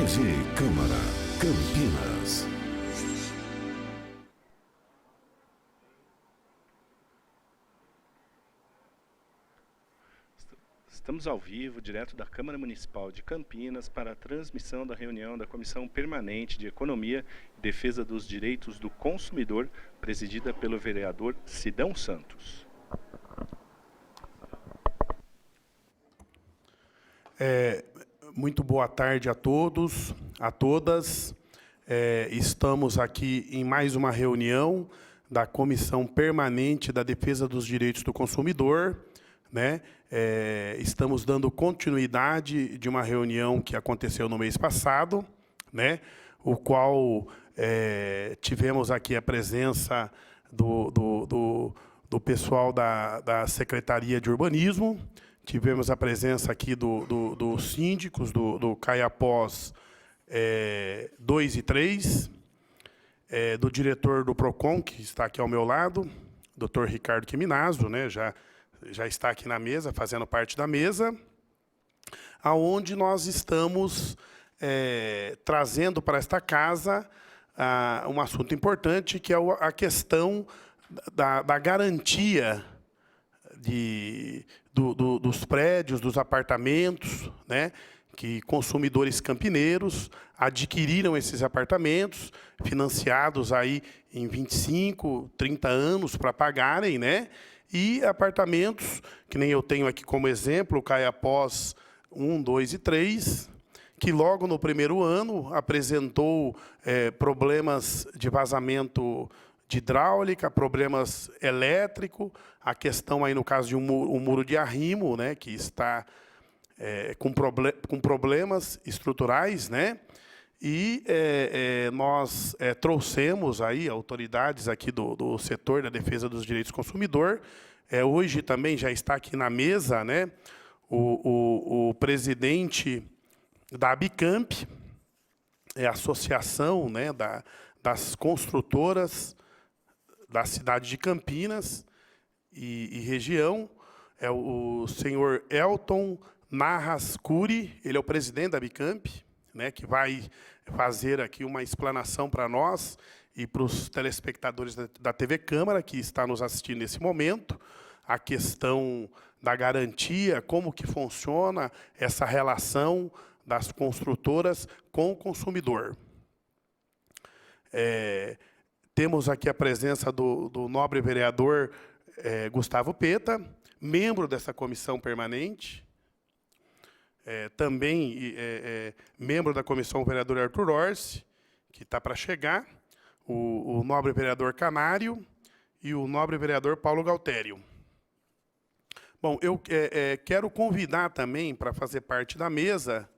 TV Câmara, Campinas. Estamos ao vivo, direto da Câmara Municipal de Campinas, para a transmissão da reunião da Comissão Permanente de Economia e Defesa dos Direitos do Consumidor, presidida pelo vereador Sidão Santos. Muito boa tarde a todos, a todas. Estamos aqui em mais uma reunião da Comissão Permanente da Defesa dos Direitos do Consumidor, né? Estamos dando continuidade de uma reunião que aconteceu no mês passado, né? O qual tivemos aqui a presença do pessoal da Secretaria de Urbanismo, tivemos a presença aqui dos síndicos do CAIAPós 2 e 3, do diretor do PROCON, que está aqui ao meu lado, Dr. Ricardo Quiminazo, né? Já está aqui na mesa, fazendo parte da mesa, aonde nós estamos trazendo para esta casa um assunto importante, que é a questão da garantia dos prédios, dos apartamentos, né, que consumidores campineiros adquiriram esses apartamentos, financiados aí em 25, 30 anos para pagarem, né? E apartamentos, que nem eu tenho aqui como exemplo, o CAIAPós 1, 2 e 3, que logo no primeiro ano apresentou problemas de vazamento de hidráulica, problemas elétricos, a questão aí no caso de um muro de arrimo, né, que está com problemas estruturais, né? E nós trouxemos aí autoridades aqui do setor da defesa dos direitos do consumidor. Hoje também já está aqui na mesa, né, o presidente da Abicamp, a associação, né, das construtoras da cidade de Campinas e região, o senhor Elton Narras Curi, ele é o presidente da Abicamp, né, que vai fazer aqui uma explanação para nós e para os telespectadores da TV Câmara, que está nos assistindo nesse momento, a questão da garantia, como que funciona essa relação das construtoras com o consumidor. Temos aqui a presença do nobre vereador Gustavo Peta, membro dessa comissão permanente, também membro da comissão, o vereador Arthur Orsi, que está para chegar, o nobre vereador Canário e o nobre vereador Paulo Galtério. Bom, eu quero convidar também para fazer parte da mesa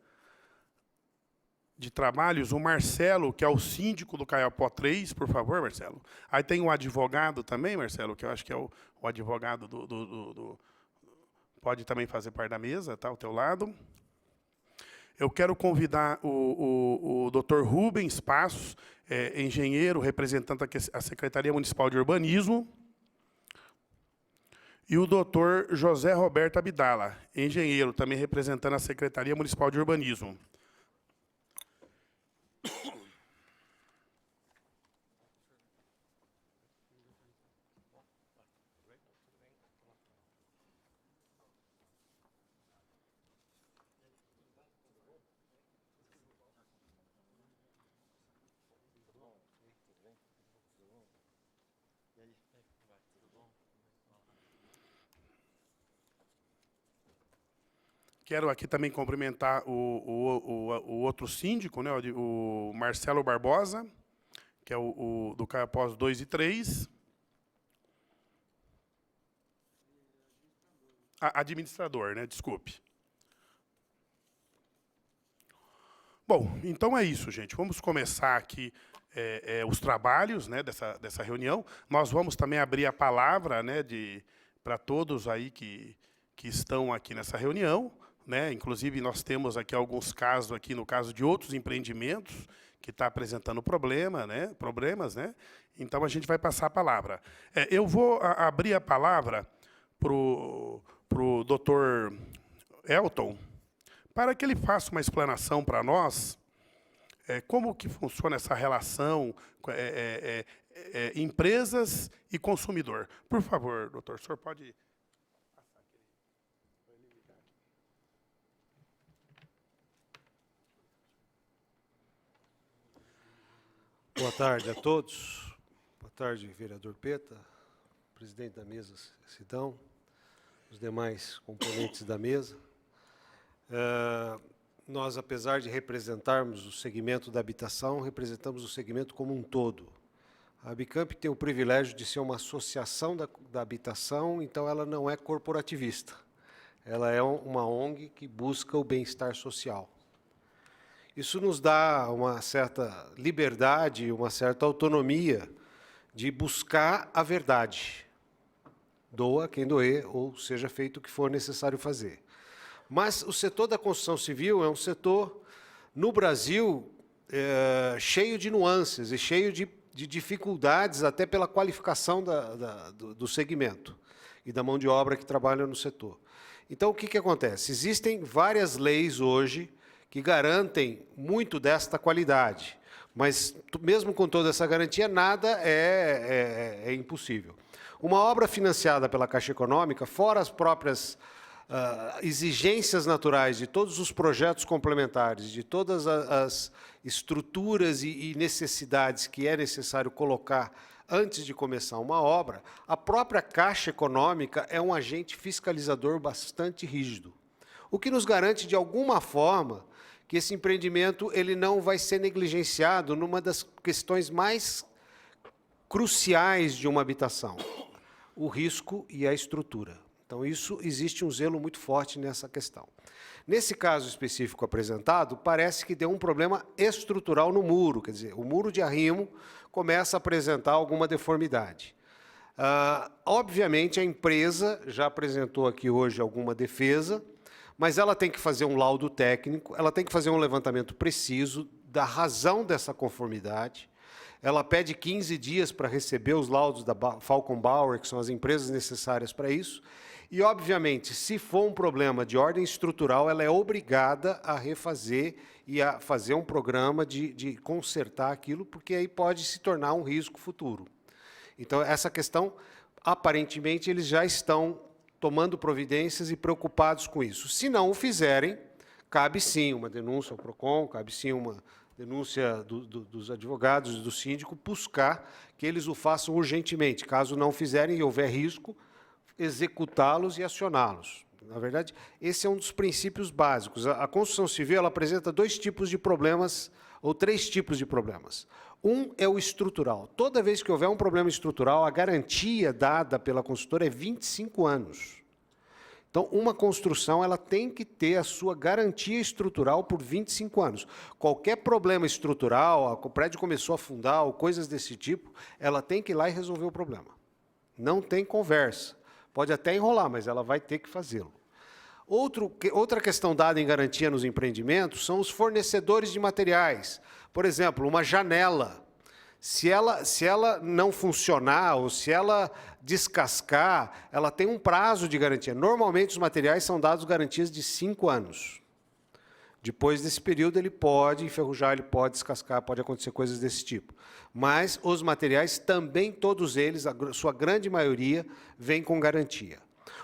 de trabalhos o Marcelo, que é o síndico do CAIAPó 3, por favor, Marcelo. Aí tem um advogado também, Marcelo, que eu acho que é o advogado pode também fazer parte da mesa, tá, ao teu lado. Eu quero convidar o Dr. Rubens Passos, engenheiro, representante da Secretaria Municipal de Urbanismo, e o Dr. José Roberto Abdala, engenheiro, também representando a Secretaria Municipal de Urbanismo. Quero aqui também cumprimentar o outro síndico, né, o Marcelo Barbosa, que é do CAIAPós 2 e 3. Administrador, né, desculpe. Bom, então é isso, gente. Vamos começar aqui os trabalhos, né, dessa reunião. Nós vamos também abrir a palavra, né, para todos aí que estão aqui nessa reunião, né? Inclusive, nós temos aqui alguns casos, aqui no caso de outros empreendimentos, que está apresentando problemas, né? Então, a gente vai passar a palavra. Eu vou abrir a palavra para o Dr. Elton, para que ele faça uma explanação para nós como que funciona essa relação empresas e consumidor? Por favor, doutor, o senhor pode... Boa tarde a todos. Boa tarde, vereador Peta, presidente da mesa Sidão, os demais componentes da mesa. Nós, apesar de representarmos o segmento da habitação, representamos o segmento como um todo. A Abicamp tem o privilégio de ser uma associação da habitação, então ela não é corporativista. Ela é uma ONG que busca o bem-estar social. Isso nos dá uma certa liberdade, uma certa autonomia de buscar a verdade. Doa quem doer, ou seja feito o que for necessário fazer. Mas o setor da construção civil é um setor, no Brasil, cheio de nuances e cheio de dificuldades, até pela qualificação do segmento e da mão de obra que trabalha no setor. Então, o que acontece? Existem várias leis hoje que garantem muito desta qualidade, mas, mesmo com toda essa garantia, nada é impossível. Uma obra financiada pela Caixa Econômica, fora as próprias exigências naturais de todos os projetos complementares, de todas as estruturas e necessidades que é necessário colocar antes de começar uma obra, a própria Caixa Econômica é um agente fiscalizador bastante rígido, o que nos garante, de alguma forma, que esse empreendimento ele não vai ser negligenciado numa das questões mais cruciais de uma habitação, o risco e a estrutura. Então, existe um zelo muito forte nessa questão. Nesse caso específico apresentado, parece que deu um problema estrutural no muro, quer dizer, o muro de arrimo começa a apresentar alguma deformidade. Obviamente, a empresa já apresentou aqui hoje alguma defesa, mas ela tem que fazer um laudo técnico, ela tem que fazer um levantamento preciso da razão dessa conformidade. Ela pede 15 dias para receber os laudos da Falcon Bauer, que são as empresas necessárias para isso. E, obviamente, se for um problema de ordem estrutural, ela é obrigada a refazer e a fazer um programa de consertar aquilo, porque aí pode se tornar um risco futuro. Então, essa questão, aparentemente, eles já estão tomando providências e preocupados com isso. Se não o fizerem, cabe sim uma denúncia ao PROCON, cabe sim uma denúncia dos advogados e do síndico, buscar que eles o façam urgentemente. Caso não fizerem e houver risco, executá-los e acioná-los. Na verdade, esse é um dos princípios básicos. A construção civil ela apresenta dois tipos de problemas, ou três tipos de problemas. Um é o estrutural. Toda vez que houver um problema estrutural, a garantia dada pela construtora é 25 anos. Então, uma construção ela tem que ter a sua garantia estrutural por 25 anos. Qualquer problema estrutural, o prédio começou a afundar, ou coisas desse tipo, ela tem que ir lá e resolver o problema. Não tem conversa. Pode até enrolar, mas ela vai ter que fazê-lo. Outra questão dada em garantia nos empreendimentos são os fornecedores de materiais. Por exemplo, uma janela. Se ela não funcionar ou se ela descascar, ela tem um prazo de garantia. Normalmente, os materiais são dados garantias de 5 anos. Depois desse período, ele pode enferrujar, ele pode descascar, pode acontecer coisas desse tipo. Mas os materiais também, todos eles, a sua grande maioria, vêm com garantia.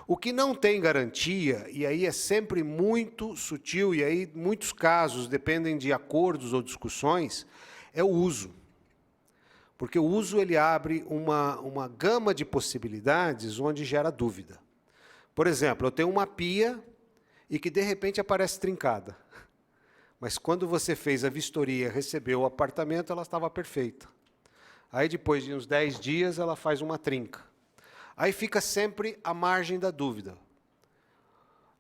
O que não tem garantia, e aí é sempre muito sutil, e aí muitos casos dependem de acordos ou discussões, é o uso. Porque o uso ele abre uma gama de possibilidades onde gera dúvida. Por exemplo, eu tenho uma pia e que, de repente, aparece trincada. Mas, quando você fez a vistoria, recebeu o apartamento, ela estava perfeita. Aí, depois de uns 10 dias, ela faz uma trinca. Aí fica sempre à margem da dúvida.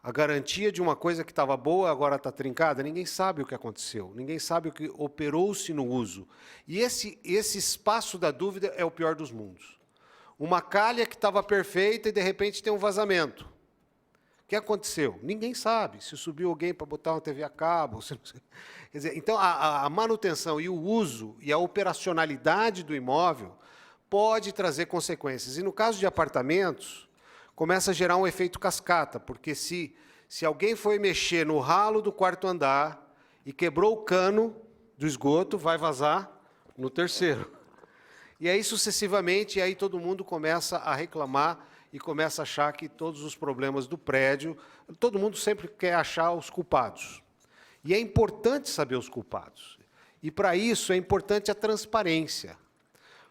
A garantia de uma coisa que estava boa, agora está trincada, ninguém sabe o que aconteceu, ninguém sabe o que operou-se no uso. E esse espaço da dúvida é o pior dos mundos. Uma calha que estava perfeita e, de repente, tem um vazamento. O que aconteceu? Ninguém sabe. Se subiu alguém para botar uma TV a cabo. Quer dizer, então, a manutenção e o uso e a operacionalidade do imóvel pode trazer consequências. E, no caso de apartamentos, começa a gerar um efeito cascata, porque se alguém foi mexer no ralo do quarto andar e quebrou o cano, do esgoto vai vazar no terceiro. E aí, sucessivamente, aí todo mundo começa a reclamar e começa a achar que todos os problemas do prédio, todo mundo sempre quer achar os culpados. E é importante saber os culpados. E, para isso, é importante a transparência.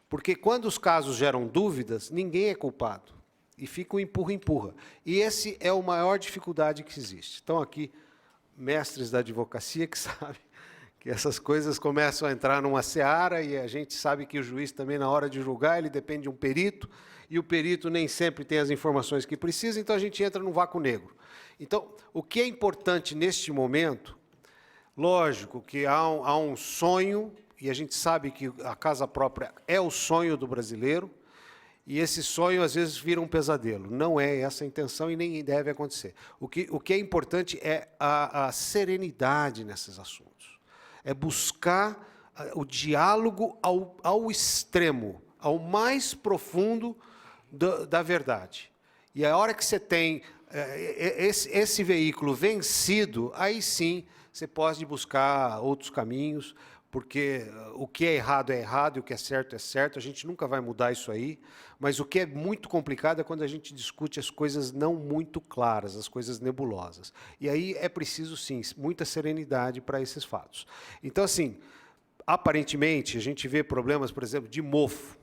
Porque, quando os casos geram dúvidas, ninguém é culpado. E fica um empurra-empurra. E esse é a maior dificuldade que existe. Estão aqui mestres da advocacia que sabem que essas coisas começam a entrar numa seara e a gente sabe que o juiz também, na hora de julgar, ele depende de um perito, e o perito nem sempre tem as informações que precisa, então a gente entra num vácuo negro. Então, o que é importante neste momento, lógico que há um sonho, e a gente sabe que a casa própria é o sonho do brasileiro, e esse sonho, às vezes, vira um pesadelo. Não é essa a intenção e nem deve acontecer. O que é importante é a serenidade nesses assuntos. É buscar o diálogo ao extremo, ao mais profundo da verdade. E a hora que você tem esse veículo vencido, aí sim você pode buscar outros caminhos, porque o que é errado e o que é certo, a gente nunca vai mudar isso aí, mas o que é muito complicado é quando a gente discute as coisas não muito claras, as coisas nebulosas. E aí é preciso, sim, muita serenidade para esses fatos. Então, assim, aparentemente, a gente vê problemas, por exemplo, de mofo.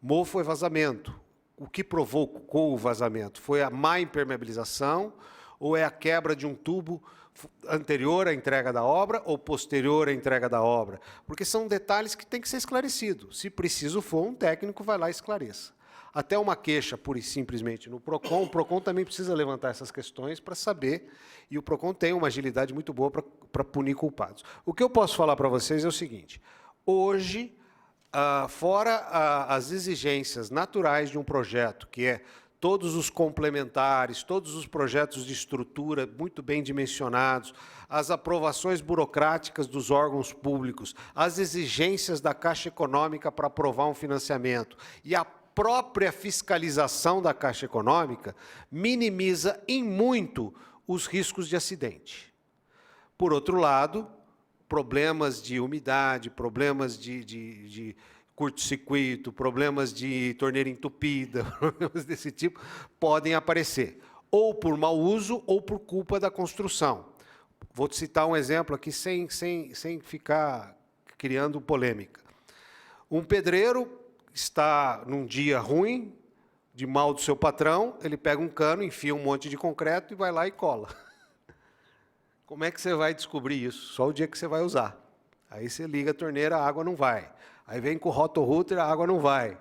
Mofo é vazamento. O que provocou o vazamento? Foi a má impermeabilização ou é a quebra de um tubo anterior à entrega da obra ou posterior à entrega da obra? Porque são detalhes que têm que ser esclarecidos. Se preciso for, um técnico vai lá e esclareça. Até uma queixa, pura e simplesmente, no PROCON, o PROCON também precisa levantar essas questões para saber, e o PROCON tem uma agilidade muito boa para punir culpados. O que eu posso falar para vocês é o seguinte: hoje, fora as exigências naturais de um projeto, que é todos os complementares, todos os projetos de estrutura muito bem dimensionados, as aprovações burocráticas dos órgãos públicos, as exigências da Caixa Econômica para aprovar um financiamento e a própria fiscalização da Caixa Econômica minimiza em muito os riscos de acidente. Por outro lado, problemas de umidade, problemas de curto-circuito, problemas de torneira entupida, problemas desse tipo, podem aparecer, ou por mau uso ou por culpa da construção. Vou te citar um exemplo aqui, sem ficar criando polêmica. Um pedreiro está num dia ruim, de mal do seu patrão, ele pega um cano, enfia um monte de concreto e vai lá e cola. Como é que você vai descobrir isso? Só o dia que você vai usar. Aí você liga a torneira, a água não vai. Aí vem com o roto-router, a água não vai.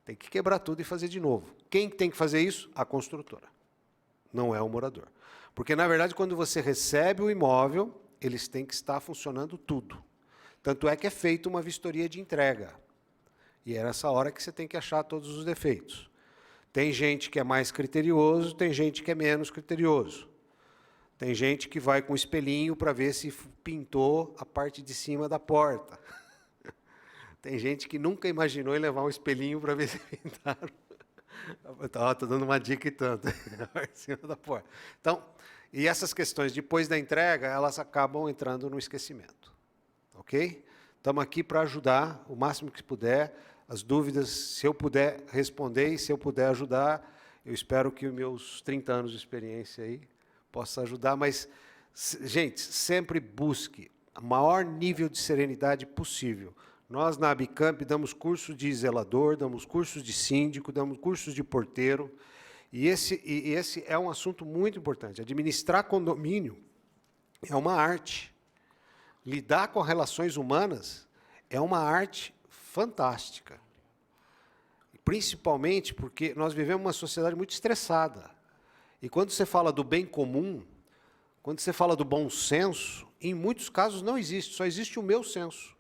Tem que quebrar tudo e fazer de novo. Quem tem que fazer isso? A construtora. Não é o morador. Porque, na verdade, quando você recebe o imóvel, eles têm que estar funcionando tudo. Tanto é que é feita uma vistoria de entrega. E é nessa hora que você tem que achar todos os defeitos. Tem gente que é mais criterioso, tem gente que é menos criterioso. Tem gente que vai com espelhinho para ver se pintou a parte de cima da porta. Tem gente que nunca imaginou em levar um espelhinho para ver se pintaram. Estou dando uma dica e tanto. Em cima da porta. Então, e essas questões, depois da entrega, elas acabam entrando no esquecimento. Ok? Estamos aqui para ajudar o máximo que puder. As dúvidas, se eu puder responder e se eu puder ajudar, eu espero que os meus 30 anos de experiência aí possa ajudar. Mas, gente, sempre busque o maior nível de serenidade possível. Nós, na Abicamp, damos curso de zelador, damos cursos de síndico, damos cursos de porteiro, e esse é um assunto muito importante. Administrar condomínio é uma arte. Lidar com relações humanas é uma arte fantástica. Principalmente porque nós vivemos uma sociedade muito estressada. E quando você fala do bem comum, quando você fala do bom senso, em muitos casos não existe, só existe o meu senso.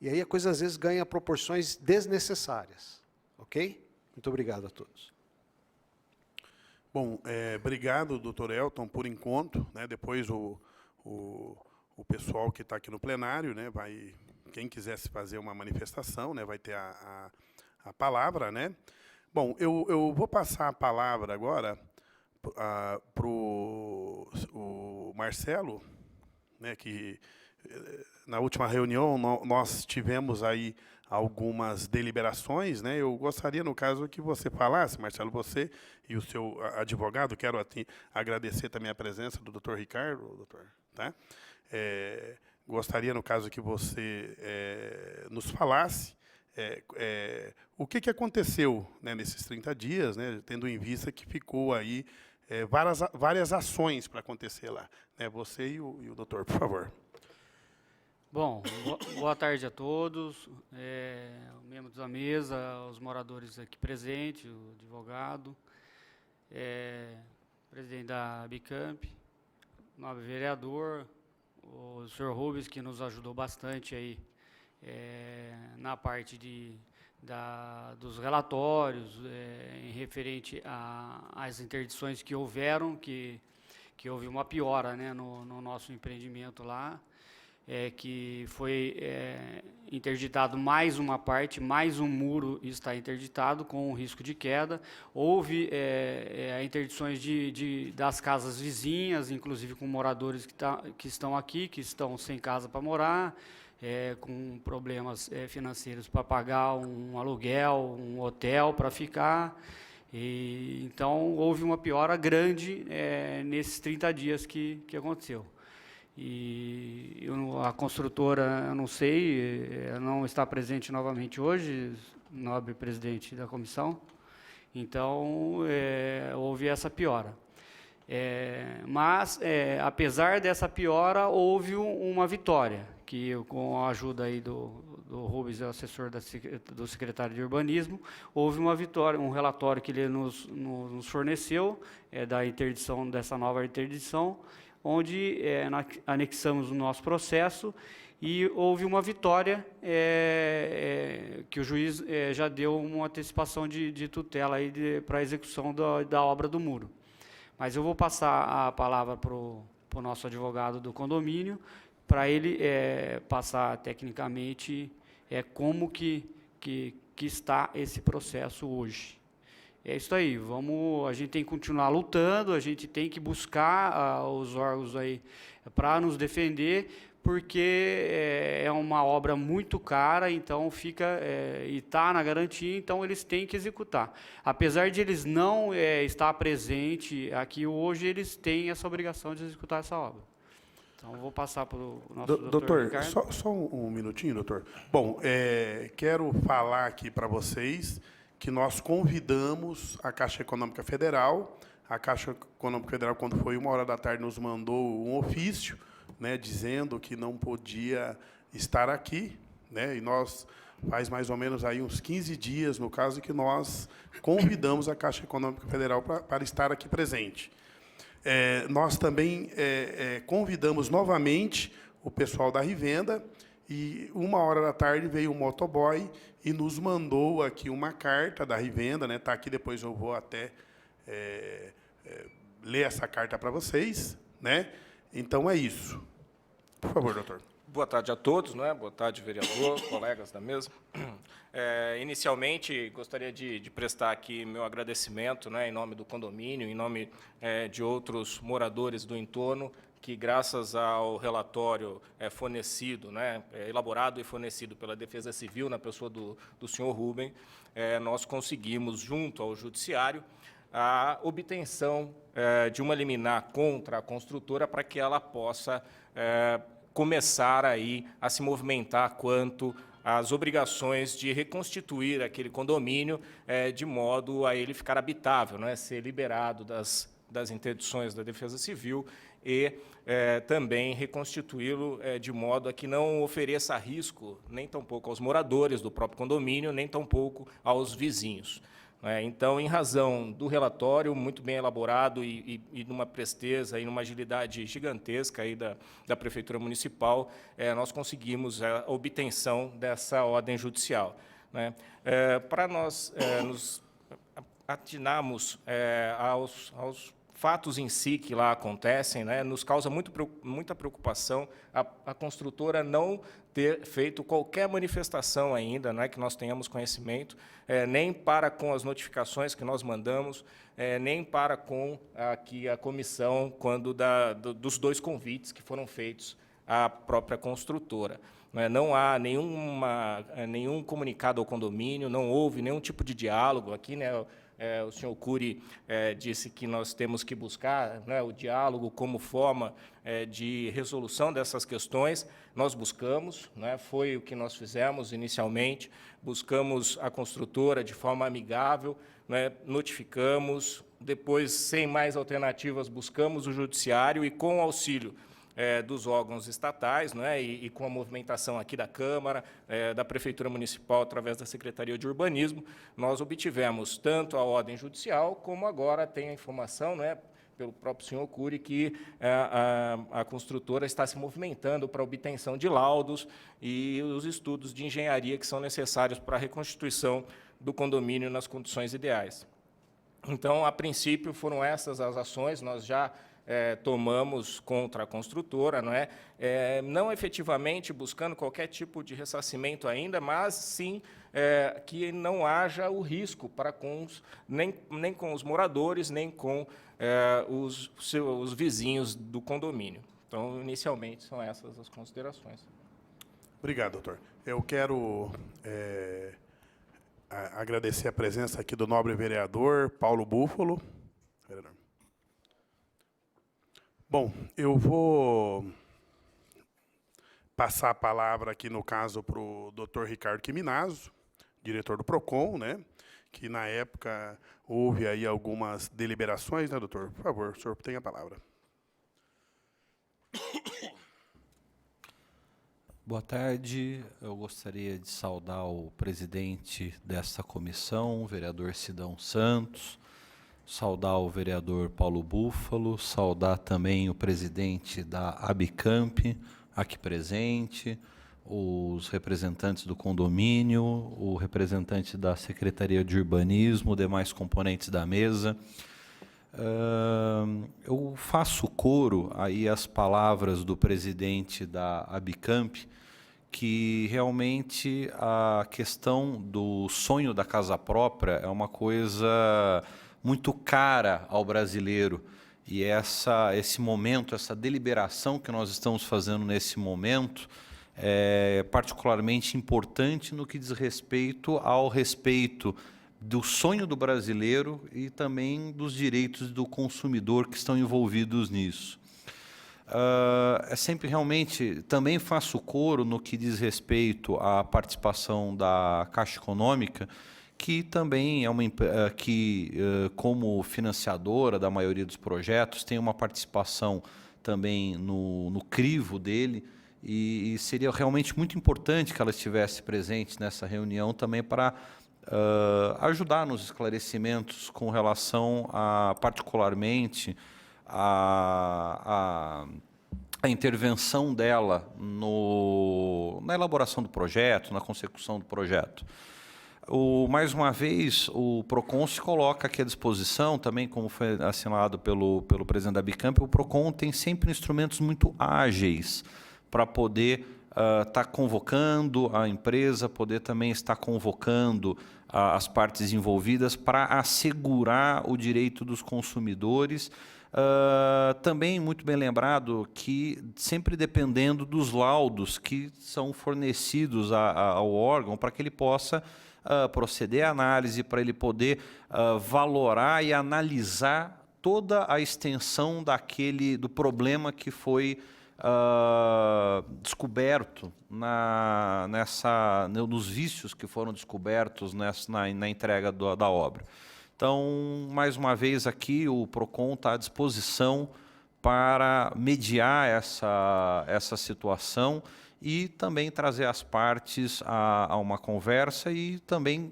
E aí a coisa, às vezes, ganha proporções desnecessárias. Ok? Muito obrigado a todos. Bom, obrigado, doutor Elton, por encontro. Né? Depois o pessoal que está aqui no plenário, né, quem quisesse fazer uma manifestação, né, vai ter a palavra. Né? Bom, eu vou passar a palavra agora para o Marcelo, né, que na última reunião, nós tivemos aí algumas deliberações, né? Eu gostaria, no caso, que você falasse, Marcelo, você e o seu advogado, quero agradecer também a presença do doutor Ricardo, doutor, tá? Gostaria, no caso, que você nos falasse o que aconteceu, né, nesses 30 dias, né, tendo em vista que ficou aí várias ações para acontecer lá. Né? Você e o doutor, por favor. Bom, boa tarde a todos, membros da mesa, os moradores aqui presentes, o advogado, presidente da Bicamp, nobre vereador, o senhor Rubens, que nos ajudou bastante aí na parte dos relatórios, em referente às interdições que houveram, que houve uma piora, né, no nosso empreendimento lá, que foi interditado mais uma parte, mais um muro está interditado com risco de queda. Houve interdições das casas vizinhas, inclusive com moradores que estão aqui, que estão sem casa para morar, com problemas financeiros para pagar um aluguel, um hotel para ficar. Então, houve uma piora grande nesses 30 dias que aconteceu. E a construtora, eu não sei, não está presente novamente hoje, nobre presidente da comissão. Então, houve essa piora. Mas, apesar dessa piora, houve uma vitória, que com a ajuda aí do Rubens, assessor do secretário de Urbanismo, houve uma vitória, um relatório que ele nos forneceu, da interdição, dessa nova interdição, onde anexamos o nosso processo e houve uma vitória que o juiz já deu uma antecipação de tutela para a execução da obra do muro. Mas eu vou passar a palavra para o nosso advogado do condomínio, para ele passar tecnicamente como que está esse processo hoje. É isso aí, a gente tem que continuar lutando, a gente tem que buscar os órgãos aí para nos defender, porque é uma obra muito cara, então e está na garantia, então eles têm que executar. Apesar de eles não estar presente aqui hoje, eles têm essa obrigação de executar essa obra. Então, vou passar para o nosso doutor Ricardo. Só um minutinho, doutor. Bom, quero falar aqui para vocês que nós convidamos a Caixa Econômica Federal. A Caixa Econômica Federal, quando foi 13h, nos mandou um ofício, né, dizendo que não podia estar aqui, né, e nós, faz mais ou menos aí uns 15 dias, no caso, que nós convidamos a Caixa Econômica Federal para estar aqui presente. Nós também convidamos novamente o pessoal da Rivenda, e 13h veio um motoboy e nos mandou aqui uma carta da Rivenda, né? Está aqui, depois eu vou até ler essa carta para vocês, né? Então é isso. Por favor, doutor. Boa tarde a todos, né? Boa tarde, vereador, colegas da mesa. Inicialmente, gostaria de prestar aqui meu agradecimento, né, em nome do condomínio, em nome de outros moradores do entorno, que, graças ao relatório fornecido, né, elaborado e fornecido pela Defesa Civil, na pessoa do senhor Rubem, nós conseguimos, junto ao Judiciário, a obtenção de uma liminar contra a construtora para que ela possa começar aí a se movimentar quanto às obrigações de reconstituir aquele condomínio de modo a ele ficar habitável, né, ser liberado das interdições da Defesa Civil e também reconstituí-lo de modo a que não ofereça risco nem tampouco aos moradores do próprio condomínio, nem tampouco aos vizinhos. Então, em razão do relatório muito bem elaborado e numa presteza e numa agilidade gigantesca aí da Prefeitura Municipal, nós conseguimos a obtenção dessa ordem judicial. Para nós nos atinarmos aos fatos em si que lá acontecem, né, nos causa muita preocupação a construtora não ter feito qualquer manifestação ainda, né, que nós tenhamos conhecimento, nem para com as notificações que nós mandamos, nem para com aqui a comissão, quando dos 2 convites que foram feitos à própria construtora. Não há nenhum comunicado ao condomínio, não houve nenhum tipo de diálogo aqui, né? O senhor Cury disse que nós temos que buscar, né, o diálogo como forma de resolução dessas questões. Nós buscamos, né, foi o que nós fizemos inicialmente, buscamos a construtora de forma amigável, né, notificamos, depois, sem mais alternativas, buscamos o judiciário e, com o auxílio dos órgãos estatais, né, e com a movimentação aqui da Câmara, da Prefeitura Municipal, através da Secretaria de Urbanismo, nós obtivemos tanto a ordem judicial, como agora tem a informação, né, pelo próprio senhor Cury, que a construtora está se movimentando para a obtenção de laudos e os estudos de engenharia que são necessários para a reconstituição do condomínio nas condições ideais. Então, a princípio, foram essas as ações, nós já tomamos contra a construtora, não efetivamente buscando qualquer tipo de ressarcimento ainda, mas sim que não haja o risco nem com os moradores, nem com os vizinhos do condomínio. Então, inicialmente, são essas as considerações. Obrigado, doutor. Eu quero agradecer a presença aqui do nobre vereador Paulo Búfalo. Bom, eu vou passar a palavra aqui, no caso, para o doutor Ricardo Quiminazo, diretor do PROCON, né, que, na época, houve aí algumas deliberações, né, doutor? Por favor, o senhor tem a palavra. Boa tarde. Eu gostaria de saudar o presidente desta comissão, o vereador Sidão Santos, saudar o vereador Paulo Búfalo, saudar também o presidente da Abicamp, aqui presente, os representantes do condomínio, o representante da Secretaria de Urbanismo, demais componentes da mesa. Eu faço coro aí às palavras do presidente da Abicamp, que realmente a questão do sonho da casa própria é uma coisa muito cara ao brasileiro. E esse momento, essa deliberação que nós estamos fazendo nesse momento é particularmente importante no que diz respeito do sonho do brasileiro e também dos direitos do consumidor que estão envolvidos nisso. Sempre realmente, também faço coro no que diz respeito à participação da Caixa Econômica, que também é como financiadora da maioria dos projetos, tem uma participação também no crivo dele, e seria realmente muito importante que ela estivesse presente nessa reunião também para ajudar nos esclarecimentos com relação particularmente a intervenção dela na elaboração do projeto, na consecução do projeto. Mais uma vez, o PROCON se coloca aqui à disposição, também como foi assinalado pelo presidente da Abicamp, o PROCON tem sempre instrumentos muito ágeis para poder estar convocando a empresa, poder também estar convocando as partes envolvidas para assegurar o direito dos consumidores. Também muito bem lembrado que sempre dependendo dos laudos que são fornecidos ao órgão para que ele possa proceder à análise, para ele poder valorar e analisar toda a extensão do problema que foi descoberto nos vícios que foram descobertos na entrega da obra. Então, mais uma vez aqui, o PROCON está à disposição para mediar essa situação e também trazer as partes a uma conversa e também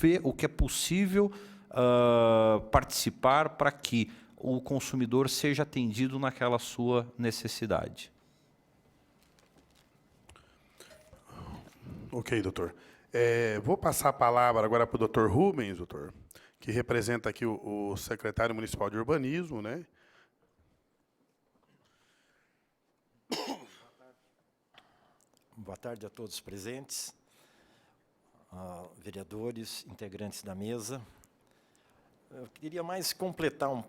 ver o que é possível participar para que o consumidor seja atendido naquela sua necessidade. Ok, doutor. Vou passar a palavra agora para o doutor Rubens, doutor, que representa aqui o secretário municipal de urbanismo, né? Boa tarde a todos presentes, vereadores, integrantes da mesa. Eu queria mais completar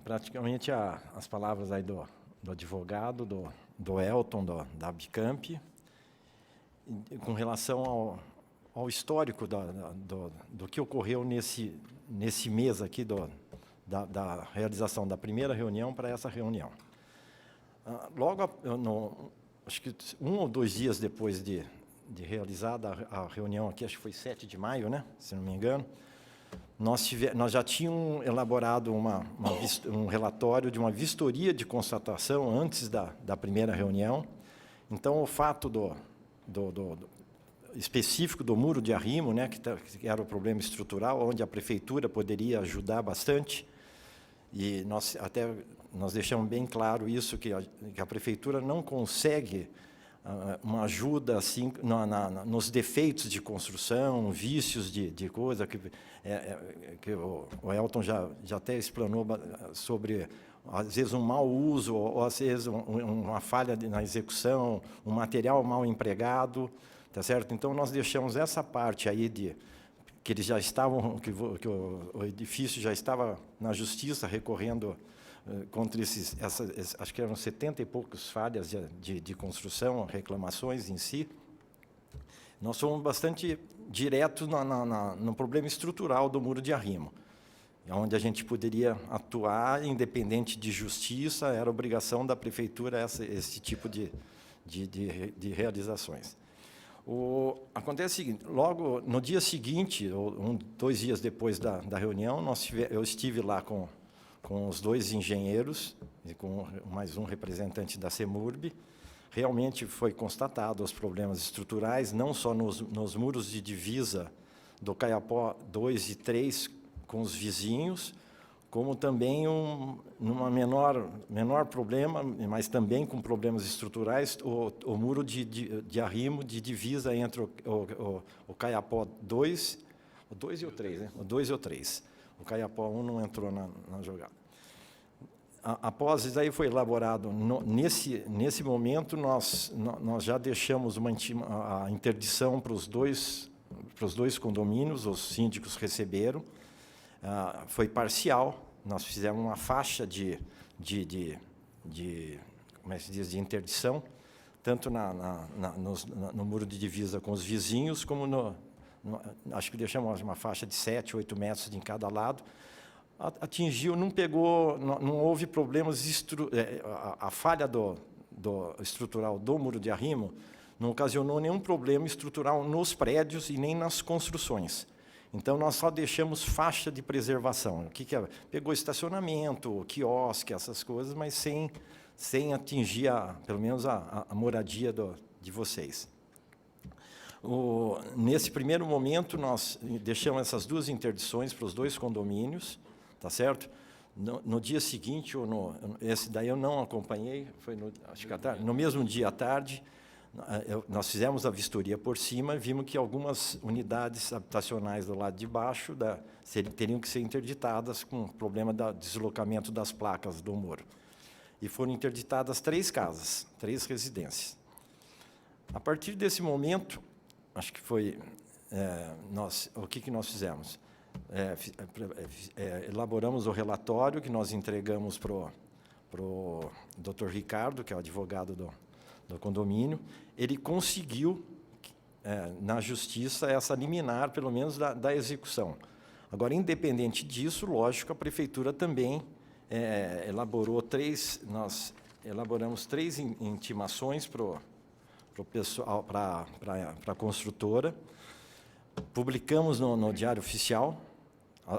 praticamente as palavras aí do advogado, do Elton, da Bicamp, com relação ao histórico do que ocorreu nesse mês aqui da realização da primeira reunião para essa reunião. Logo, acho que 1 ou 2 dias depois de realizada a reunião aqui, acho que foi 7 de maio, né, se não me engano, nós já tínhamos elaborado um relatório de uma vistoria de constatação antes da primeira reunião. Então, o fato específico do muro de arrimo, né, que era o problema estrutural, onde a prefeitura poderia ajudar bastante, e nós deixamos bem claro isso, que a prefeitura não consegue uma ajuda assim nos defeitos de construção, vícios de coisa, que o Elton já até explanou sobre, às vezes, um mau uso, ou às vezes uma falha na execução, um material mal empregado, tá certo? Então, nós deixamos essa parte aí que eles já estavam, que o edifício já estava na justiça recorrendo contra acho que eram 70 e poucos falhas de construção, reclamações em si. Nós fomos bastante diretos no problema estrutural do muro de arrimo, onde a gente poderia atuar independente de justiça, era obrigação da prefeitura esse tipo de realizações. Acontece o seguinte, logo no dia seguinte, ou 2 dias depois da reunião, eu estive lá com os 2 engenheiros e com mais um representante da CEMURB. Realmente foi constatado os problemas estruturais, não só nos muros de divisa do Caiapó 2 e 3 com os vizinhos, como também numa menor problema, mas também com problemas estruturais, o muro de arrimo de divisa entre o Caiapó 2, o 2 e o 3, né? O 2 e o 3. O Caiapó 1 não entrou na jogada. Após isso aí foi elaborado, nesse momento, nós já deixamos a interdição para os dois condomínios, os síndicos receberam, foi parcial, nós fizemos uma faixa como é que se diz, de interdição, tanto no muro de divisa com os vizinhos, como acho que deixamos uma faixa de 7, 8 metros de cada lado. Atingiu, não houve problemas, a falha estrutural do muro de arrimo não ocasionou nenhum problema estrutural nos prédios e nem nas construções. Então, nós só deixamos faixa de preservação. O que é? Pegou estacionamento, quiosque, essas coisas, mas sem atingir, pelo menos, a moradia de vocês. Nesse primeiro momento, nós deixamos essas 2 interdições para os 2 condomínios, tá certo? No dia seguinte, esse daí eu não acompanhei, foi acho que à tarde, no mesmo dia à tarde, nós fizemos a vistoria por cima, vimos que algumas unidades habitacionais do lado de baixo teriam que ser interditadas com problema do deslocamento das placas do muro. E foram interditadas 3 casas, 3 residências. A partir desse momento, acho que foi o que nós fizemos? Elaboramos o relatório que nós entregamos para o Dr. Ricardo, que é o advogado do condomínio. Ele conseguiu, na justiça, essa liminar, pelo menos, da execução. Agora, independente disso, lógico, a prefeitura também nós elaboramos 3 intimações para a construtora, publicamos no Diário Oficial.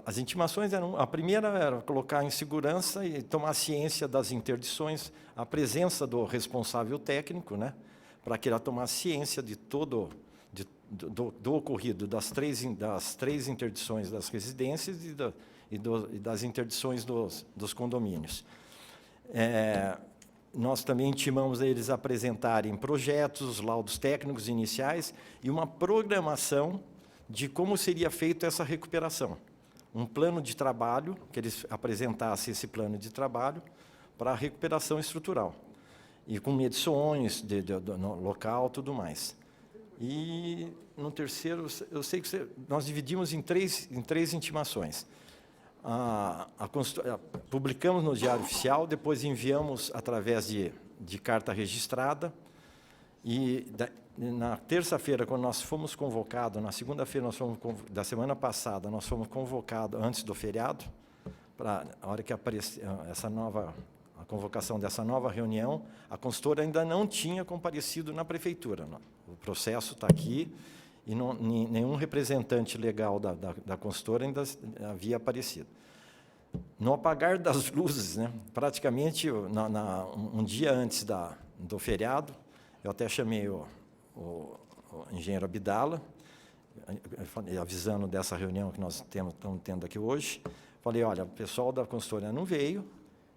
As intimações a primeira era colocar em segurança e tomar ciência das interdições, a presença do responsável técnico, né, para que ela tomasse ciência de todo do ocorrido, das três interdições das residências e das interdições dos condomínios. Nós também intimamos a eles apresentarem projetos, laudos técnicos iniciais e uma programação de como seria feita essa recuperação. Um plano de trabalho, que eles apresentassem esse plano de trabalho para a recuperação estrutural. E com medições no local, tudo mais. E no terceiro, eu sei que nós dividimos em três intimações. Publicamos no Diário Oficial, depois enviamos através de carta registrada. E na terça-feira, quando nós fomos convocados, na segunda-feira da semana passada, nós fomos convocados antes do feriado, para a hora que aparecer a convocação dessa nova reunião, a consultora ainda não tinha comparecido na prefeitura. O processo está aqui e nenhum representante legal da consultora ainda havia aparecido. No apagar das luzes, né, praticamente um dia antes do feriado, eu até chamei o engenheiro Abdala, avisando dessa reunião que nós estamos tendo aqui hoje. Falei, olha, o pessoal da consultoria não veio,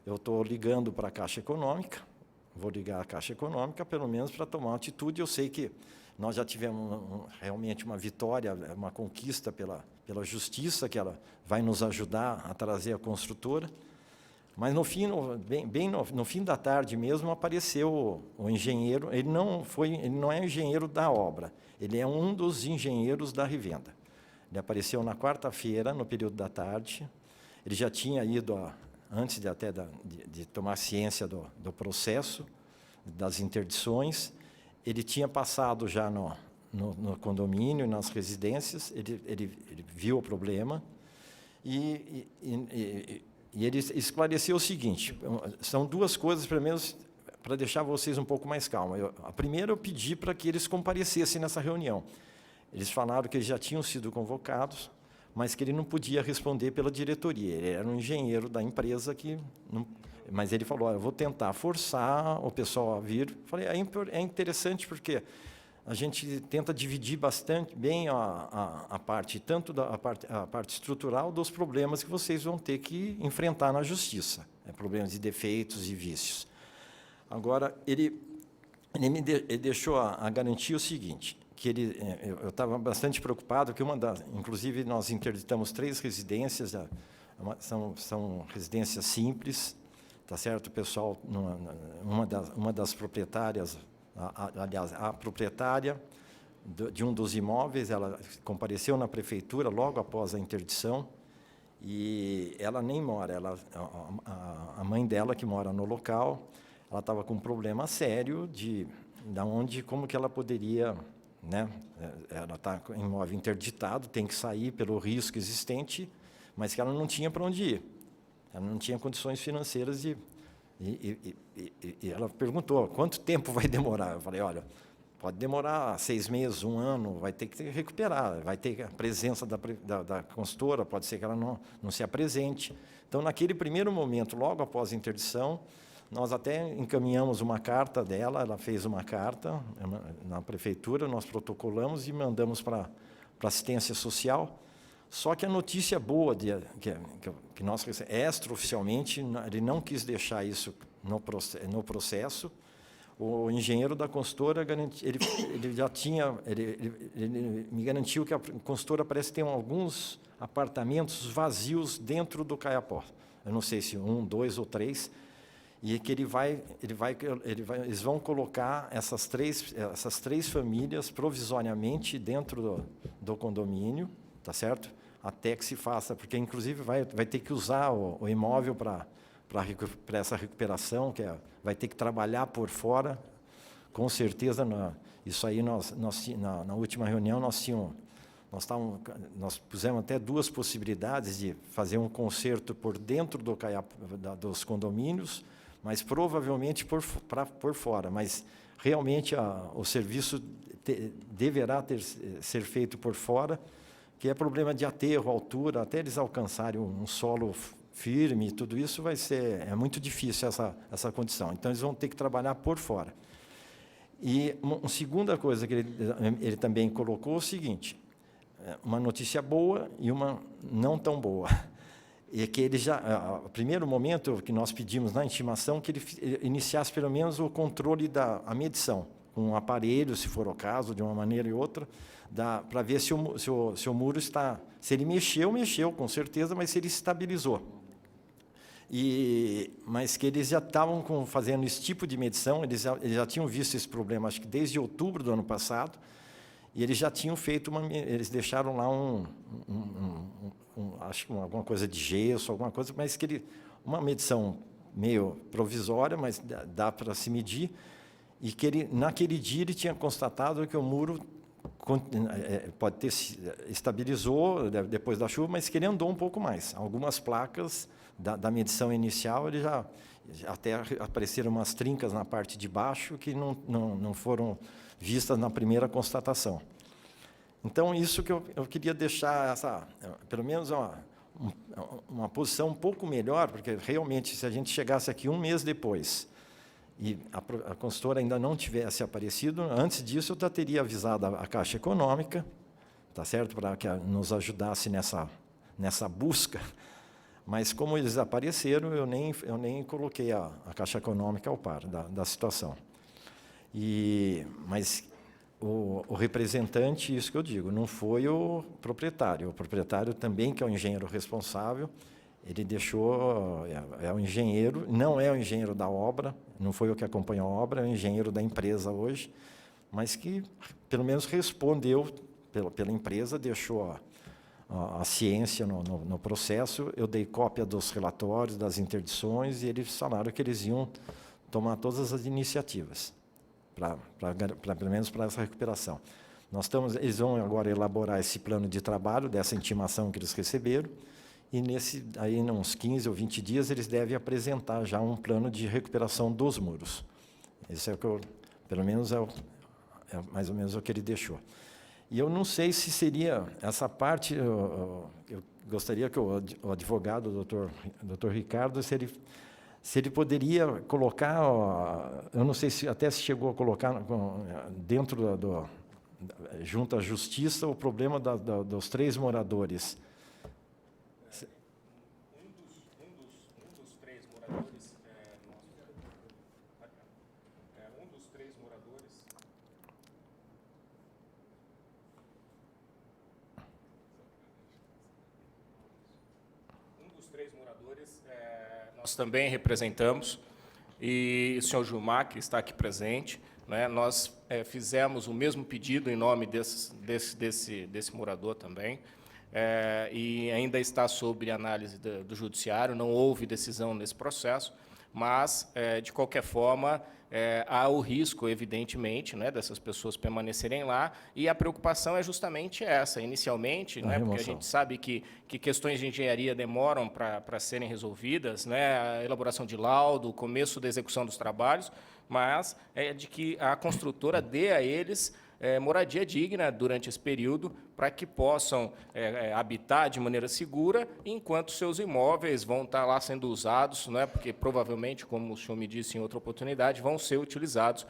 eu estou ligando para a Caixa Econômica, vou ligar à Caixa Econômica, pelo menos para tomar uma atitude. Eu sei que nós já tivemos realmente uma vitória, uma conquista pela Justiça, que ela vai nos ajudar a trazer a construtora. Mas, no fim da tarde mesmo, apareceu o engenheiro. Ele não é engenheiro da obra, ele é um dos engenheiros da revenda. Ele apareceu na quarta-feira, no período da tarde. Ele já tinha ido, antes de tomar ciência do processo, das interdições, ele tinha passado já no condomínio, nas residências, ele viu o problema e ele esclareceu o seguinte: são duas coisas, pelo menos, para deixar vocês um pouco mais calmos. A primeira, eu pedi para que eles comparecessem nessa reunião. Eles falaram que eles já tinham sido convocados, mas que ele não podia responder pela diretoria. Ele era um engenheiro da empresa mas ele falou, eu vou tentar forçar o pessoal a vir. Falei, é interessante porque a gente tenta dividir bastante bem a parte, tanto a parte estrutural dos problemas que vocês vão ter que enfrentar na justiça, problemas de defeitos e vícios. Agora, ele me deixou a garantia o seguinte, que eu estava bastante preocupado, que inclusive nós interditamos 3 residências, são residências simples, tá certo? O pessoal, uma das proprietárias, aliás, a proprietária de um dos imóveis, ela compareceu na prefeitura logo após a interdição, e ela nem mora, a mãe dela, que mora no local, ela estava com um problema sério como que ela poderia, né? Ela está com imóvel interditado, tem que sair pelo risco existente, mas que ela não tinha para onde ir. Ela não tinha condições financeiras e ela perguntou, quanto tempo vai demorar? Eu falei, olha, pode demorar 6 meses, 1 ano, vai ter que recuperar, vai ter a presença da consultora, pode ser que ela não se apresente. Então, naquele primeiro momento, logo após a interdição, nós até encaminhamos uma carta dela, ela fez uma carta na prefeitura, nós protocolamos e mandamos para a assistência social. Só que a notícia boa que nós recebemos, extraoficialmente, ele não quis deixar isso no processo. O engenheiro da consultora, ele me garantiu que a consultora parece ter alguns apartamentos vazios dentro do Caiapó. Eu não sei se 1, 2 ou 3, e que eles vão colocar essas três famílias provisoriamente dentro do condomínio, tá certo? Até que se faça, porque inclusive vai ter que usar o imóvel para essa recuperação, vai ter que trabalhar por fora, com certeza. Isso aí na última reunião nós pusemos até 2 possibilidades de fazer um conserto por dentro dos condomínios, mas provavelmente por fora. Mas realmente o serviço deverá ser feito por fora, que é problema de aterro, altura, até eles alcançarem um solo firme, tudo isso é muito difícil essa condição. Então, eles vão ter que trabalhar por fora. E uma segunda coisa que ele também colocou é o seguinte, uma notícia boa e uma não tão boa. E que ele o primeiro momento que nós pedimos na intimação, que ele iniciasse pelo menos o controle a medição, com um aparelho, se for o caso, de uma maneira ou outra, para ver se o muro está... Se ele mexeu, com certeza, mas se ele estabilizou. Mas que eles já estavam fazendo esse tipo de medição, eles já tinham visto esse problema, acho que desde outubro do ano passado, e eles já tinham feito eles deixaram lá acho que alguma coisa de gesso, alguma coisa, mas uma medição meio provisória, mas dá para se medir, e que ele, naquele dia ele tinha constatado que o muro pode ter se estabilizou depois da chuva, mas que ele andou um pouco mais. Algumas placas da medição inicial, ele já até apareceram umas trincas na parte de baixo que não foram vistas na primeira constatação. Então, isso que eu queria deixar, pelo menos uma posição um pouco melhor, porque realmente, se a gente chegasse aqui um mês depois e a consultora ainda não tivesse aparecido, antes disso eu já teria avisado a Caixa Econômica, tá certo, para que nos ajudasse nessa busca, mas como eles apareceram, eu nem coloquei a Caixa Econômica ao par da situação. Mas o representante, isso que eu digo, não foi o proprietário também, que é o engenheiro responsável, ele deixou, é o engenheiro, não é o engenheiro da obra, não foi o que acompanhou a obra, é o engenheiro da empresa hoje, mas que, pelo menos, respondeu pela empresa, deixou a ciência no processo. Eu dei cópia dos relatórios, das interdições, e eles falaram que eles iam tomar todas as iniciativas, pelo menos para essa recuperação. Eles vão agora elaborar esse plano de trabalho, dessa intimação que eles receberam, e aí, uns 15 ou 20 dias, eles devem apresentar já um plano de recuperação dos muros. Esse é o que pelo menos, é mais ou menos o que ele deixou. E eu não sei se seria essa parte, eu gostaria que o advogado, o doutor Ricardo, se ele poderia colocar, eu não sei se até se chegou a colocar dentro junto à justiça, o problema dos 3 moradores. Nós também representamos, e o senhor Gilmar, que está aqui presente, né, nós fizemos o mesmo pedido em nome desse morador também, e ainda está sob análise do judiciário, não houve decisão nesse processo, mas, de qualquer forma, há o risco, evidentemente, né, dessas pessoas permanecerem lá, e a preocupação é justamente essa, inicialmente, né, porque a gente sabe que questões de engenharia demoram para serem resolvidas, né, a elaboração de laudo, o começo da execução dos trabalhos, mas é de que a construtora dê a eles moradia digna durante esse período, para que possam habitar de maneira segura, enquanto seus imóveis vão estar lá sendo usados, né, porque provavelmente, como o senhor me disse em outra oportunidade, vão ser utilizados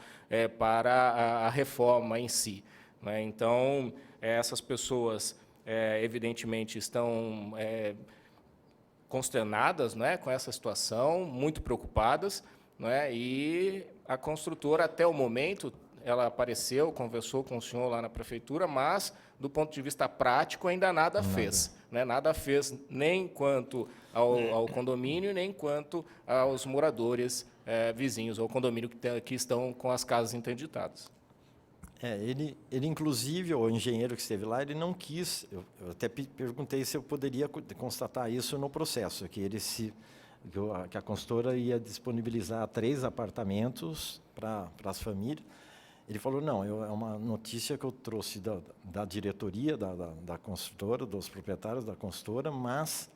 para a reforma em si, né. Então, essas pessoas, evidentemente, estão consternadas, né, com essa situação, muito preocupadas, né, e a construtora, até o momento, ela apareceu, conversou com o senhor lá na prefeitura, mas, do ponto de vista prático, ainda nada fez. Né? Nada fez nem quanto ao condomínio, nem quanto aos moradores vizinhos, ao condomínio que estão com as casas interditadas. Ele, inclusive, o engenheiro que esteve lá, ele não quis, eu até perguntei se eu poderia constatar isso no processo, que a consultora ia disponibilizar 3 apartamentos para as famílias. Ele falou, não, é uma notícia que eu trouxe da diretoria, da construtora, dos proprietários da construtora, mas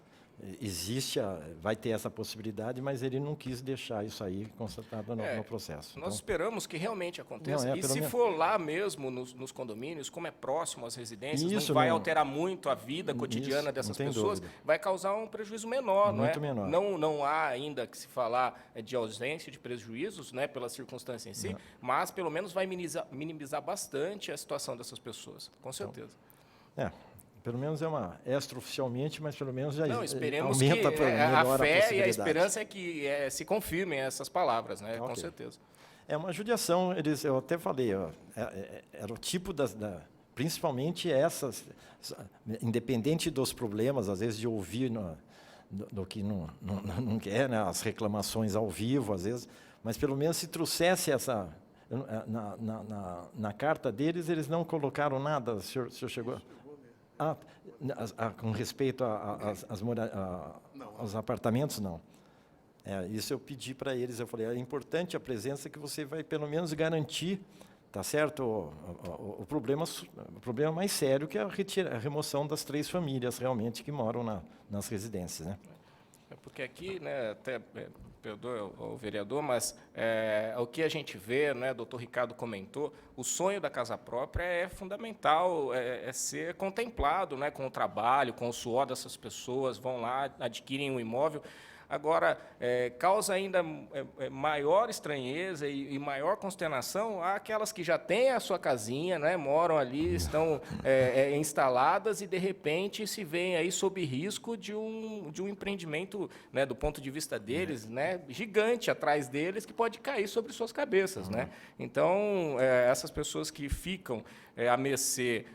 vai ter essa possibilidade, mas ele não quis deixar isso aí constatado no processo. Nós esperamos que realmente aconteça. E se for lá mesmo, nos condomínios, como é próximo às residências, não vai alterar muito a vida cotidiana dessas pessoas, vai causar um prejuízo menor. Muito menor. Não há ainda que se falar de ausência de prejuízos, né, pela circunstância em si, mas pelo menos vai minimizar bastante a situação dessas pessoas, com certeza. Pelo menos extraoficialmente, mas pelo menos já esperemos aumenta que a fé e a esperança é que se confirmem essas palavras, né? Com certeza. É uma judiação, eu até falei, era o tipo principalmente essas, independente dos problemas, às vezes de ouvir do que não quer, né, as reclamações ao vivo, às vezes, mas pelo menos se trouxesse essa... Na carta deles, eles não colocaram nada, o senhor chegou... com respeito aos apartamentos, não. Isso eu pedi para eles, eu falei, é importante a presença que você vai pelo menos garantir, tá certo, o problema mais sério que é a remoção das 3 famílias realmente que moram nas residências, né? Porque aqui, né, até perdoe o vereador, mas o que a gente vê, né, o doutor Ricardo comentou, o sonho da casa própria é fundamental, é ser contemplado, né, com o trabalho, com o suor dessas pessoas, vão lá, adquirem um imóvel. Agora, causa ainda maior estranheza e maior consternação àquelas que já têm a sua casinha, né, moram ali, estão instaladas e, de repente, se veem aí sob risco de um empreendimento, né, do ponto de vista deles, né, gigante atrás deles, que pode cair sobre suas cabeças. Né? Então, essas pessoas que ficam à mercê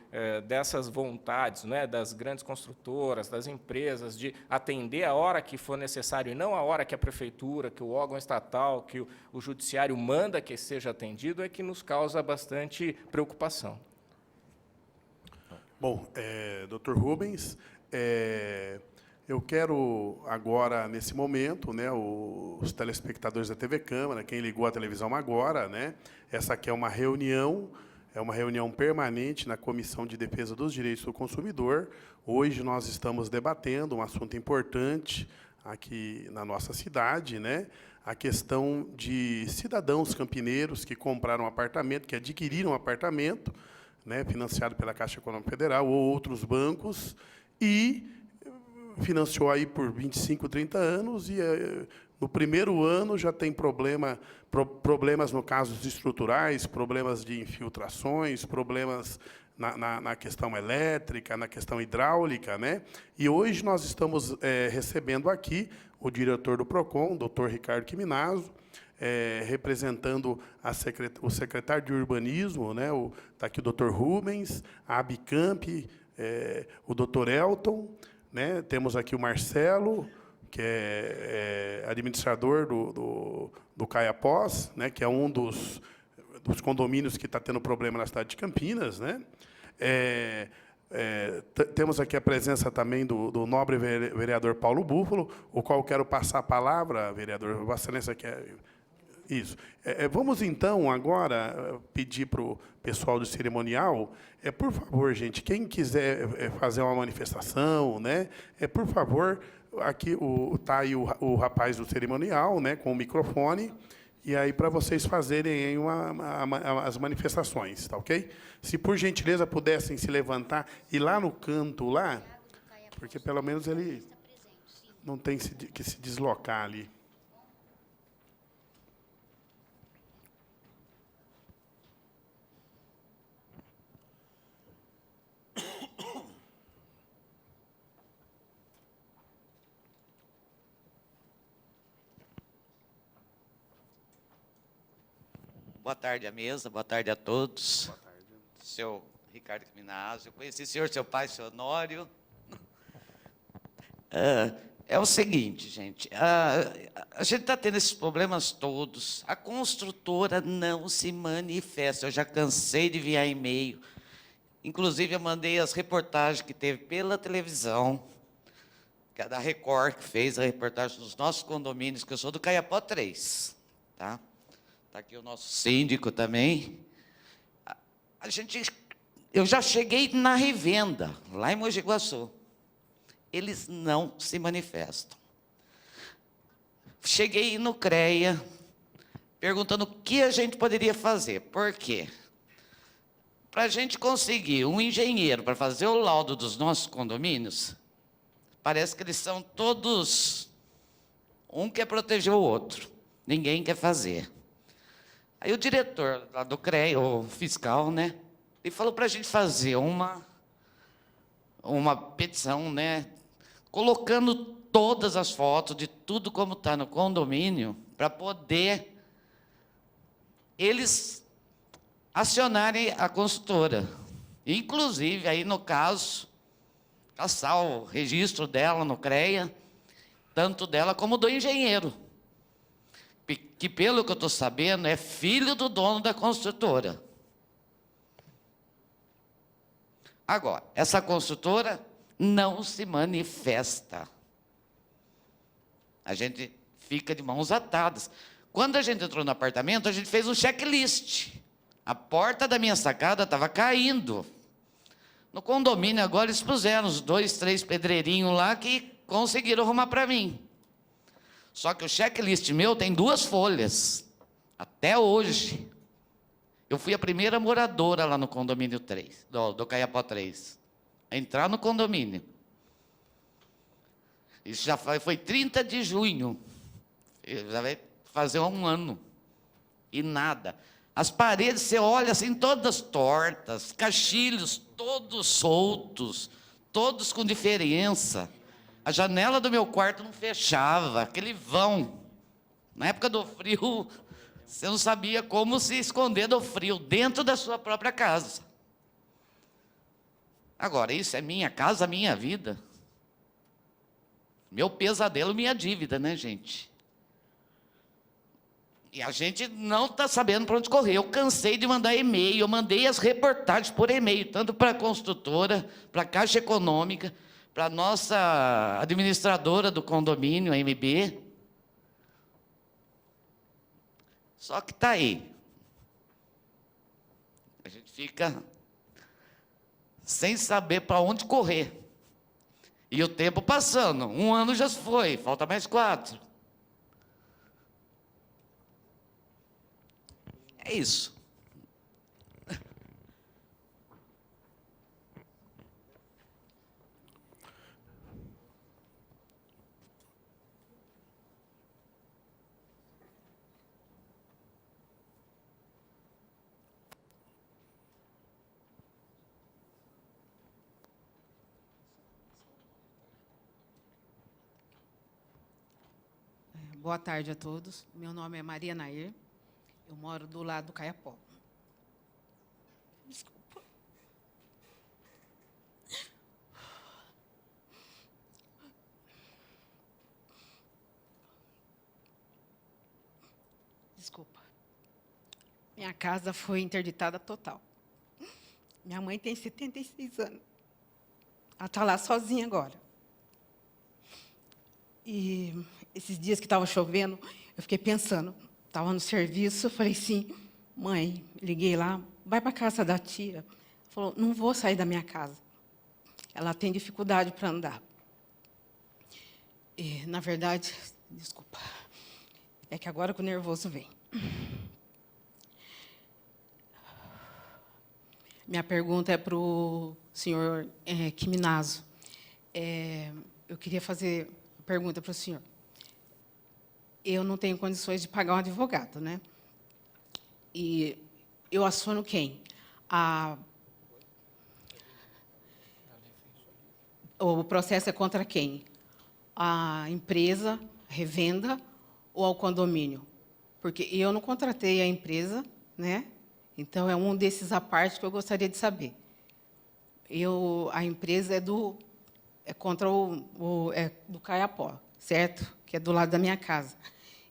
dessas vontades, né, das grandes construtoras, das empresas, de atender a hora que for necessário e não a hora que a prefeitura, que o órgão estatal, que o judiciário manda que seja atendido, é que nos causa bastante preocupação. Bom, Dr. Rubens, eu quero agora, nesse momento, né, os telespectadores da TV Câmara, quem ligou a televisão agora, né, essa aqui é uma reunião permanente na Comissão de Defesa dos Direitos do Consumidor. Hoje nós estamos debatendo um assunto importante aqui na nossa cidade, né? A questão de cidadãos campineiros que compraram um apartamento, que adquiriram um apartamento, né, financiado pela Caixa Econômica Federal ou outros bancos, e financiou aí por 25, 30 anos, e no primeiro ano já tem problemas no casos estruturais, problemas de infiltrações, problemas na questão elétrica, na questão hidráulica, né? E hoje nós estamos recebendo aqui o diretor do PROCON, o Dr. Ricardo Quiminazo, representando o secretário de Urbanismo, né? Está aqui o Dr. Rubens, a Abicamp, o Dr. Elton, né? Temos aqui o Marcelo, que é administrador do Caiapós, né, que é um dos condomínios que está tendo problema na cidade de Campinas, né? Temos aqui a presença também do nobre vereador Paulo Búfalo, o qual quero passar a palavra, vereador. Vossa Excelência quer... Isso. Vamos, então, agora pedir para o pessoal do cerimonial, por favor, gente, quem quiser fazer uma manifestação, né, por favor, aqui está aí o rapaz do cerimonial, né, com o microfone, e aí para vocês fazerem aí as manifestações, tá ok? Se, por gentileza, pudessem se levantar e lá no canto, lá, porque pelo menos ele não tem que se deslocar ali. Boa tarde à mesa, boa tarde a todos. Boa tarde. Seu Ricardo Quiminazo, eu conheci o senhor, seu pai, seu Honório. É o seguinte, gente, a gente está tendo esses problemas todos, a construtora não se manifesta, eu já cansei de enviar e-mail, inclusive eu mandei as reportagens que teve pela televisão, que é da Record, que fez a reportagem dos nossos condomínios, que eu sou do Caiapó 3, tá? Está aqui o nosso síndico também. Eu já cheguei na revenda, lá em Mogi Guaçu. Eles não se manifestam. Cheguei no CREA, perguntando o que a gente poderia fazer. Por quê? Para a gente conseguir um engenheiro para fazer o laudo dos nossos condomínios, parece que eles são todos... Um quer proteger o outro, ninguém quer fazer. Aí o diretor lá do CREA, o fiscal, né, ele falou para a gente fazer uma petição, né, colocando todas as fotos de tudo como está no condomínio, para poder eles acionarem a construtora. Inclusive, aí no caso, caçar o registro dela no CREA, tanto dela como do engenheiro, que, pelo que eu estou sabendo, é filho do dono da construtora. Agora, essa construtora não se manifesta. A gente fica de mãos atadas. Quando a gente entrou no apartamento, a gente fez um checklist. A porta da minha sacada estava caindo. No condomínio, agora, eles puseram uns 2, 3 pedreirinhos lá que conseguiram arrumar para mim. Só que o checklist meu tem 2 folhas. Até hoje. Eu fui a primeira moradora lá no condomínio 3, do Caiapó 3. A entrar no condomínio. Isso já foi 30 de junho. Já vai fazer 1 ano. E nada. As paredes, você olha assim, todas tortas, caixilhos todos soltos, todos com diferença. A janela do meu quarto não fechava, aquele vão. Na época do frio, você não sabia como se esconder do frio dentro da sua própria casa. Agora, isso é minha casa, minha vida. Meu pesadelo, minha dívida, né, gente? E a gente não está sabendo para onde correr. Eu cansei de mandar e-mail, eu mandei as reportagens por e-mail, tanto para a construtora, para a Caixa Econômica, para a nossa administradora do condomínio, a MB. Só que está aí. A gente fica sem saber para onde correr. E o tempo passando. 1 ano já foi, falta mais 4. É isso. Boa tarde a todos. Meu nome é Maria Nair. Eu moro do lado do Caiapó. Desculpa. Desculpa. Minha casa foi interditada total. Minha mãe tem 76 anos. Ela está lá sozinha agora. E esses dias que estava chovendo, eu fiquei pensando, estava no serviço, falei assim, mãe, liguei lá, vai para a casa da tia. Ela falou, não vou sair da minha casa. Ela tem dificuldade para andar. E, na verdade, desculpa, é que agora que o nervoso vem. Minha pergunta é para o senhor Quiminazo. Eu queria fazer uma pergunta para o senhor. Eu não tenho condições de pagar um advogado, né? E eu aciono quem? O processo é contra quem? A empresa, a revenda ou ao condomínio? Porque eu não contratei a empresa, né? Então, é um desses à parte que eu gostaria de saber. A empresa é contra do Caiapó, certo? Que é do lado da minha casa.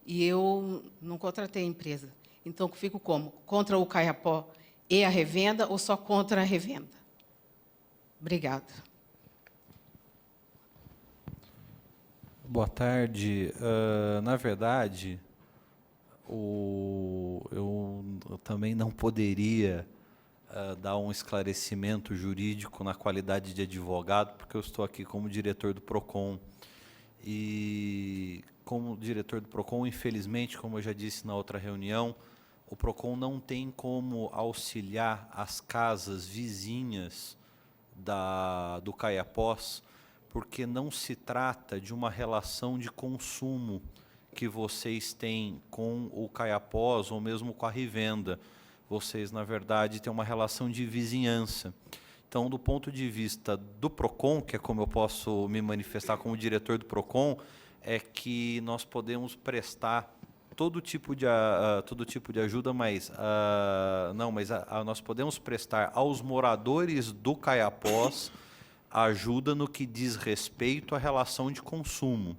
E eu não contratei a empresa. Então, fico como? Contra o Caiapó e a revenda ou só contra a revenda? Obrigada. Boa tarde. Na verdade, eu também não poderia dar um esclarecimento jurídico na qualidade de advogado, porque eu estou aqui como diretor do PROCON. E, como diretor do PROCON, infelizmente, como eu já disse na outra reunião, o PROCON não tem como auxiliar as casas vizinhas do Caiapós, porque não se trata de uma relação de consumo que vocês têm com o Caiapós ou mesmo com a revenda. Vocês, na verdade, têm uma relação de vizinhança. Então, do ponto de vista do PROCON, que é como eu posso me manifestar como diretor do PROCON, é que nós podemos prestar todo tipo de ajuda, mas nós podemos prestar aos moradores do Caiapós ajuda no que diz respeito à relação de consumo.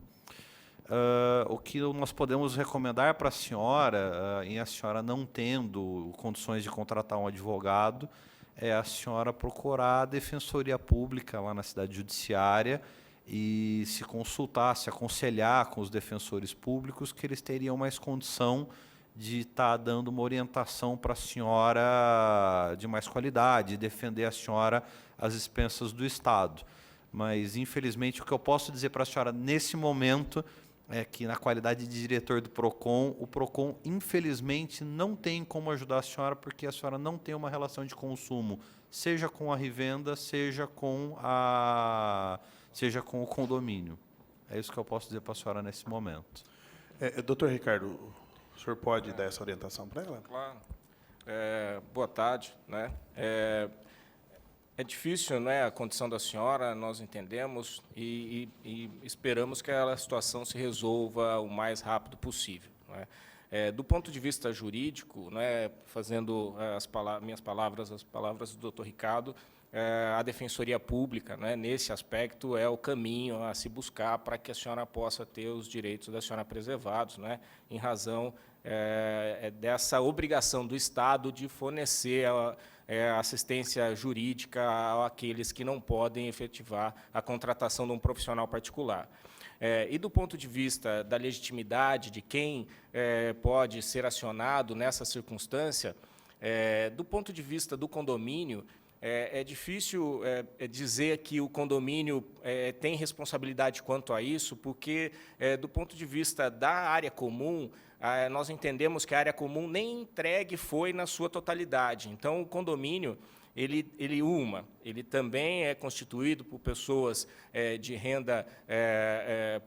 O que nós podemos recomendar para a senhora, em a senhora não tendo condições de contratar um advogado, é a senhora procurar a Defensoria Pública lá na cidade judiciária e se consultar, se aconselhar com os defensores públicos, que eles teriam mais condição de estar dando uma orientação para a senhora de mais qualidade, defender a senhora às expensas do Estado. Mas, infelizmente, o que eu posso dizer para a senhora nesse momento é que, na qualidade de diretor do PROCON, o PROCON, infelizmente, não tem como ajudar a senhora, porque a senhora não tem uma relação de consumo, seja com a revenda, seja com o condomínio. É isso que eu posso dizer para a senhora nesse momento. Doutor Ricardo, o senhor pode dar essa orientação para ela? Claro. Boa tarde, né? É difícil, né, a condição da senhora, nós entendemos e esperamos que a situação se resolva o mais rápido possível, né? Do ponto de vista jurídico, né, fazendo minhas palavras, as palavras do doutor Ricardo, a Defensoria Pública, né, nesse aspecto, é o caminho a se buscar para que a senhora possa ter os direitos da senhora preservados, né, em razão dessa obrigação do Estado de fornecer assistência jurídica àqueles que não podem efetivar a contratação de um profissional particular. E do ponto de vista da legitimidade de quem pode ser acionado nessa circunstância, do ponto de vista do condomínio, é difícil dizer que o condomínio tem responsabilidade quanto a isso, porque, do ponto de vista da área comum, nós entendemos que a área comum nem entregue foi na sua totalidade. Então, o condomínio, ele também é constituído por pessoas de renda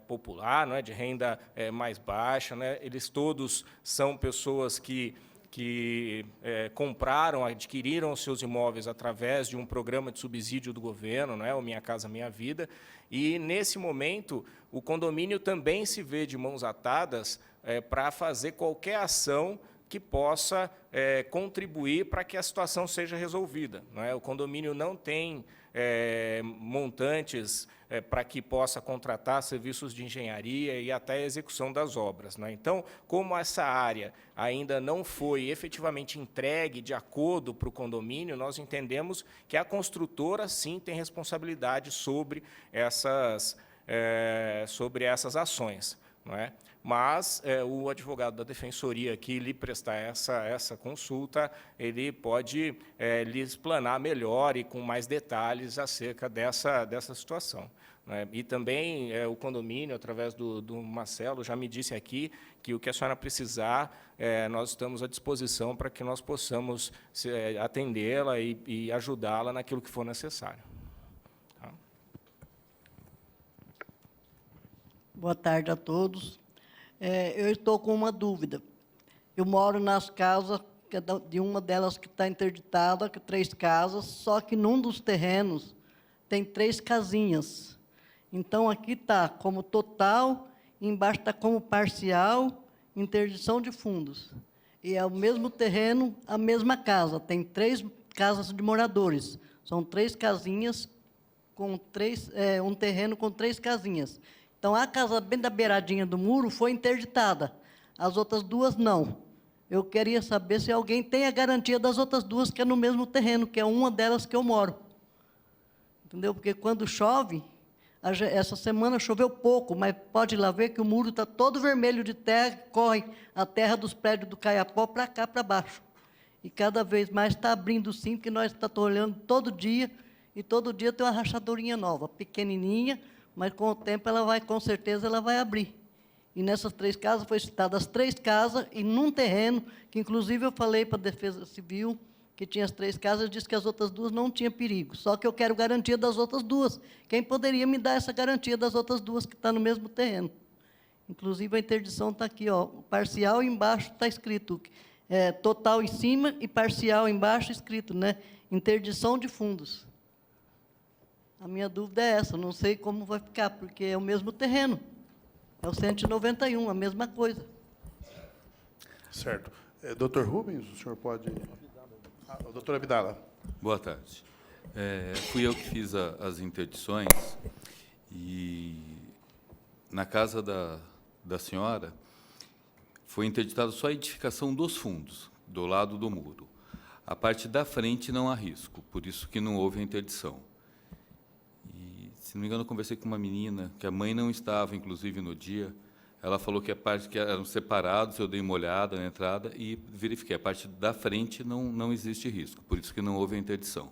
popular, não é? De renda mais baixa, né? Eles todos são pessoas que compraram, adquiriram os seus imóveis através de um programa de subsídio do governo, não é? O Minha Casa Minha Vida, e, nesse momento, o condomínio também se vê de mãos atadas para fazer qualquer ação que possa contribuir para que a situação seja resolvida, não é? O condomínio não tem montantes para que possa contratar serviços de engenharia e até a execução das obras, né? Então, como essa área ainda não foi efetivamente entregue de acordo para o condomínio, nós entendemos que a construtora, sim, tem responsabilidade sobre essas ações, não é? Mas o advogado da Defensoria que lhe prestar essa consulta, ele pode lhe explanar melhor e com mais detalhes acerca dessa situação, né? E também o condomínio, através do Marcelo, já me disse aqui que o que a senhora precisar, nós estamos à disposição para que nós possamos atendê-la e ajudá-la naquilo que for necessário. Tá? Boa tarde a todos. Eu estou com uma dúvida. Eu moro nas casas, de uma delas que está interditada, que 3 casas, só que num dos terrenos tem 3 casinhas. Então, aqui está como total, embaixo está como parcial, interdição de fundos. E é o mesmo terreno, a mesma casa. Tem 3 casas de moradores. São 3 casinhas, um terreno com 3 casinhas. Então, a casa bem da beiradinha do muro foi interditada, as outras 2 não. Eu queria saber se alguém tem a garantia das outras 2, que é no mesmo terreno, que é uma delas que eu moro. Entendeu? Porque quando chove, essa semana choveu pouco, mas pode ir lá ver que o muro está todo vermelho de terra, corre a terra dos prédios do Caiapó para cá, para baixo. E cada vez mais está abrindo sim, porque nós estamos olhando todo dia, e todo dia tem uma rachadurinha nova, pequenininha, mas com o tempo ela vai, com certeza, ela vai abrir. E nessas 3 casas, foi citadas as 3 casas, e num terreno, que inclusive eu falei para a Defesa Civil, que tinha as 3 casas, disse que as outras 2 não tinham perigo. Só que eu quero garantia das outras 2. Quem poderia me dar essa garantia das outras 2 que estão no mesmo terreno? Inclusive, a interdição está aqui, ó, parcial embaixo está escrito, total em cima e parcial embaixo escrito, né? Interdição de fundos. A minha dúvida é essa, não sei como vai ficar, porque é o mesmo terreno. É o 191, a mesma coisa. Certo. Doutor Rubens, o senhor pode... doutor Abdala. Boa tarde. Fui eu que fiz as interdições e, na casa da senhora, foi interditada só a edificação dos fundos, do lado do muro. A parte da frente não há risco, por isso que não houve a interdição. Se não me engano, eu conversei com uma menina, que a mãe não estava, inclusive, no dia. Ela falou que a parte que eram separados, eu dei uma olhada na entrada e verifiquei. A parte da frente não existe risco, por isso que não houve a interdição.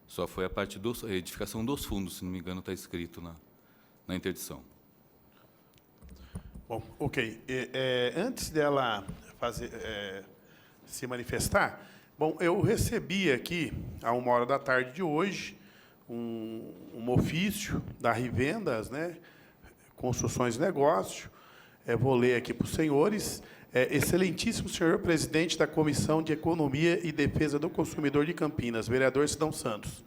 Só foi a parte da edificação dos fundos, se não me engano, está escrito na interdição. Bom, ok. Antes dela se manifestar, bom, eu recebi aqui, à 13h de hoje, um ofício da Rivendas, né, Construções e Negócios. Vou ler aqui para os senhores. Excelentíssimo senhor presidente da Comissão de Economia e Defesa do Consumidor de Campinas, vereador Sidão Santos,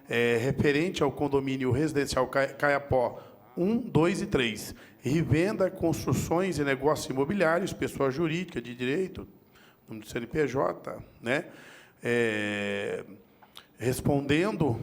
referente ao condomínio residencial Caiapó 1, 2 e 3, Rivenda, Construções e Negócios Imobiliários, pessoa jurídica de direito, no CNPJ, né? Respondendo,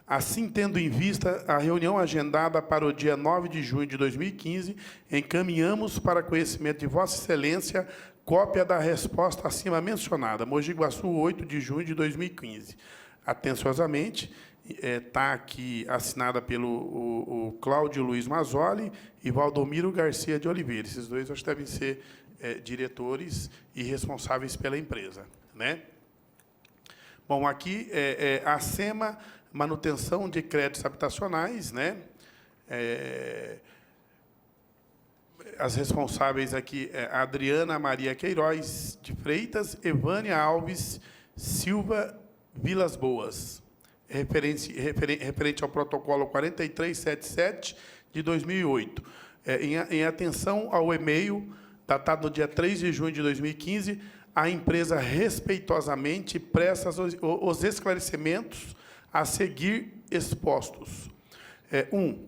assim, tendo em vista a reunião agendada para o dia 9 de junho de 2015, encaminhamos para conhecimento de Vossa Excelência cópia da resposta acima mencionada, Mogi Guaçu, 8 de junho de 2015. Atenciosamente, está aqui assinada pelo o Cláudio Luiz Mazzoli e Valdomiro Garcia de Oliveira. Esses dois, acho que devem ser diretores e responsáveis pela empresa, né? Bom, aqui a SEMA, manutenção de créditos habitacionais, né? As responsáveis aqui Adriana Maria Queiroz de Freitas, Evânia Alves Silva Vilas Boas, referente ao protocolo 4377 de 2008. Em atenção ao e-mail datado no dia 3 de junho de 2015, a empresa respeitosamente presta os esclarecimentos a seguir expostos. 1.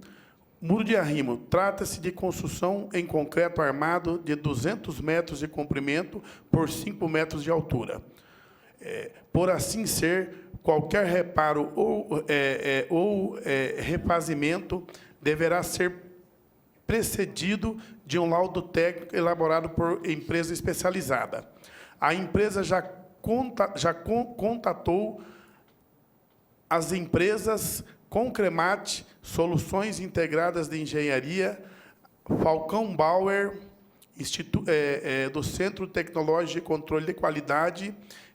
Muro de arrimo. Trata-se de construção em concreto armado de 200 metros de comprimento por 5 metros de altura. Por assim ser, qualquer reparo ou refazimento deverá ser precedido de um laudo técnico elaborado por empresa especializada. A empresa já contatou as empresas Concremate, Soluções Integradas de Engenharia, Falcão Bauer, do Centro Tecnológico de Controle de Qualidade,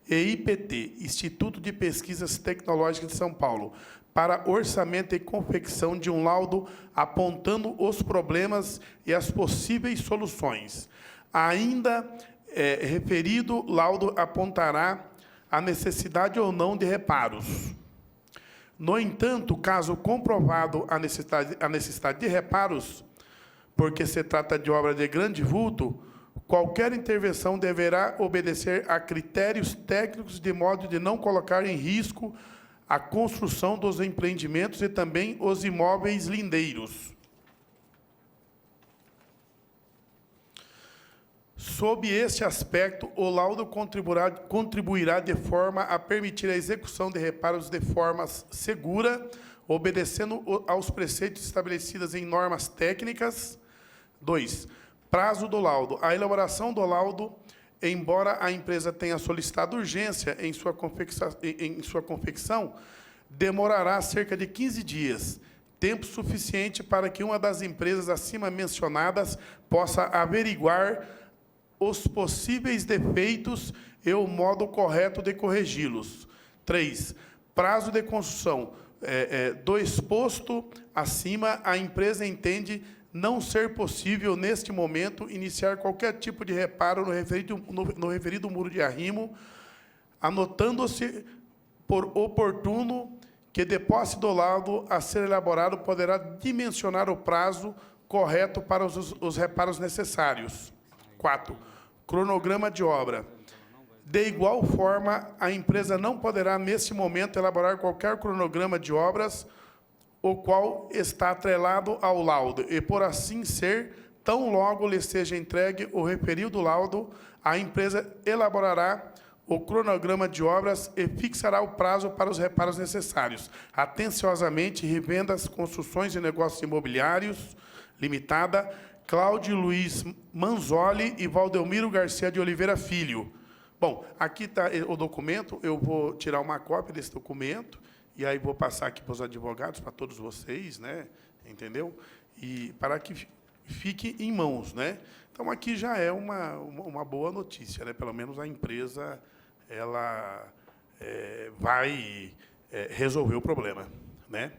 e IPT, Instituto de Pesquisas Tecnológicas de São Paulo, para orçamento e confecção de um laudo apontando os problemas e as possíveis soluções. Ainda referido laudo apontará a necessidade ou não de reparos. No entanto, caso comprovado a necessidade de reparos, porque se trata de obra de grande vulto, qualquer intervenção deverá obedecer a critérios técnicos de modo de não colocar em risco a construção dos empreendimentos e também os imóveis lindeiros. Sob este aspecto, o laudo contribuirá de forma a permitir a execução de reparos de forma segura, obedecendo aos preceitos estabelecidos em normas técnicas. 2. Prazo do laudo. A elaboração do laudo, embora a empresa tenha solicitado urgência em sua confecção, demorará cerca de 15 dias, tempo suficiente para que uma das empresas acima mencionadas possa averiguar os possíveis defeitos e o modo correto de corrigi-los. 3. Prazo de construção. Do exposto acima, a empresa entende não ser possível, neste momento, iniciar qualquer tipo de reparo no referido muro de arrimo, anotando-se por oportuno que, de posse do laudo a ser elaborado, poderá dimensionar o prazo correto para os reparos necessários. 4. Cronograma de obra. De igual forma, a empresa não poderá, neste momento, elaborar qualquer cronograma de obras, o qual está atrelado ao laudo, e, por assim ser, tão logo lhe seja entregue o referido laudo, a empresa elaborará o cronograma de obras e fixará o prazo para os reparos necessários. Atenciosamente, Rivendas, Construções e Negócios Imobiliários, Limitada, Cláudio Luiz Manzoli e Valdelmiro Garcia de Oliveira Filho. Bom, aqui está o documento, eu vou tirar uma cópia desse documento e aí vou passar aqui para os advogados, para todos vocês, né? Entendeu? E para que fique em mãos, né? Então, aqui já é uma boa notícia, né? Pelo menos a empresa ela vai resolver o problema, né?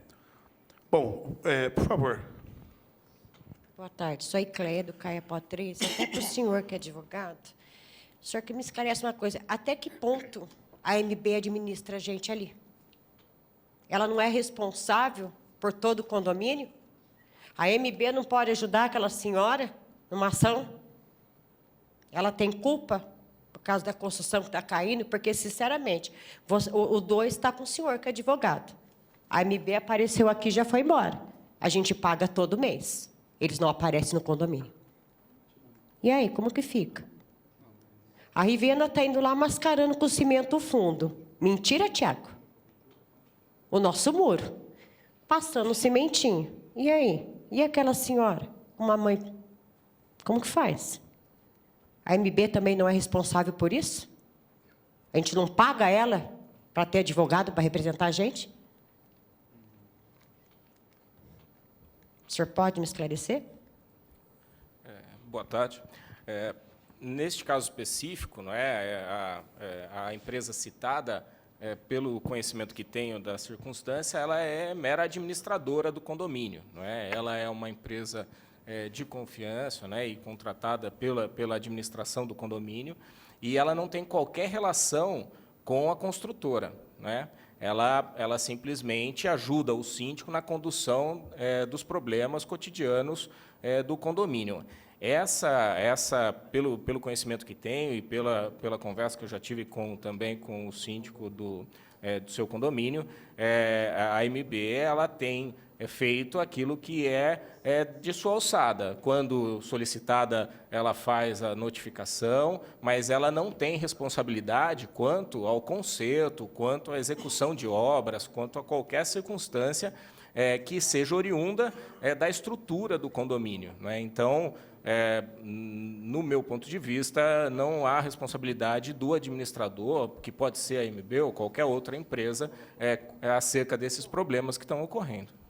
Bom, por favor. Boa tarde, sou a Icléia, do CAEPO 3. Até para o senhor, que é advogado, o senhor que me esclarece uma coisa, até que ponto a AMB administra a gente ali? Ela não é responsável por todo o condomínio? A AMB não pode ajudar aquela senhora numa ação? Ela tem culpa por causa da construção que está caindo? Porque, sinceramente, o 2 está com o senhor, que é advogado. A AMB apareceu aqui e já foi embora. A gente paga todo mês. Eles não aparecem no condomínio. E aí, como que fica? A Rivena está indo lá mascarando com cimento fundo. Mentira, Tiago? O nosso muro. Passando o cimentinho. E aí? E aquela senhora? Uma mãe? Como que faz? A AMB também não é responsável por isso? A gente não paga ela para ter advogado para representar a gente? O senhor pode me esclarecer? Boa tarde. Neste caso específico, não é, a empresa citada, pelo conhecimento que tenho da circunstância, ela é mera administradora do condomínio. Não é? Ela é uma empresa de confiança, né, e contratada pela administração do condomínio, e ela não tem qualquer relação com a construtora. Né? Ela simplesmente ajuda o síndico na condução dos problemas cotidianos do condomínio. Pelo conhecimento que tenho e pela conversa que eu já tive também com o síndico do seu condomínio, a AMB ela tem feito aquilo que é de sua alçada. Quando solicitada, ela faz a notificação, mas ela não tem responsabilidade quanto ao conserto, quanto à execução de obras, quanto a qualquer circunstância que seja oriunda da estrutura do condomínio. Né? Então, no meu ponto de vista, não há responsabilidade do administrador, que pode ser a AMB ou qualquer outra empresa, acerca desses problemas que estão ocorrendo.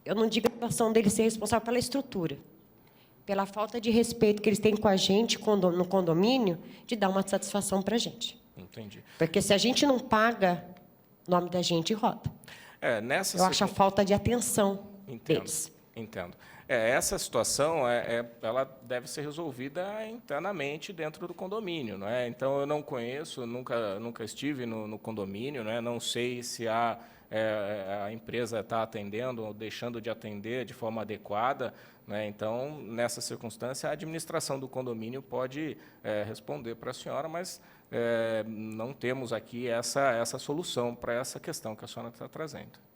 Eu não digo a situação dele ser responsável pela estrutura, pela falta de respeito que eles têm com a gente no condomínio, de dar uma satisfação para a gente. Entendi. Porque se a gente não paga, o nome da gente roda. Eu acho a falta de atenção deles. Entendo. Essa situação ela deve ser resolvida internamente dentro do condomínio. Não é? Então, eu não conheço, nunca estive no condomínio, não é? Não sei se a empresa está atendendo ou deixando de atender de forma adequada. Né? Então, nessa circunstância, a administração do condomínio pode responder para a senhora, mas não temos aqui essa solução para essa questão que a senhora está trazendo.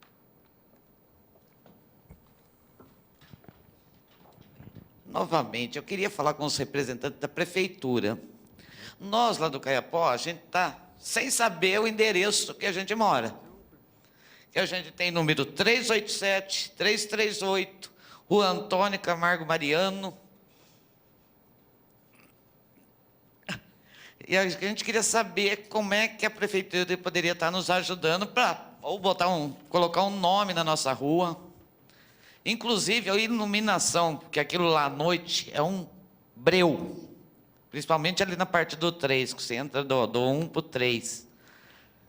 Novamente, eu queria falar com os representantes da prefeitura. Nós, lá do Caiapó, a gente está sem saber o endereço que a gente mora. Que a gente tem número 387, 338, Rua Antônio Camargo Mariano. E a gente queria saber como é que a prefeitura poderia estar nos ajudando para colocar um nome na nossa rua. Inclusive, a iluminação, porque aquilo lá à noite é um breu. Principalmente ali na parte do 3, que você entra do 1 para o 3.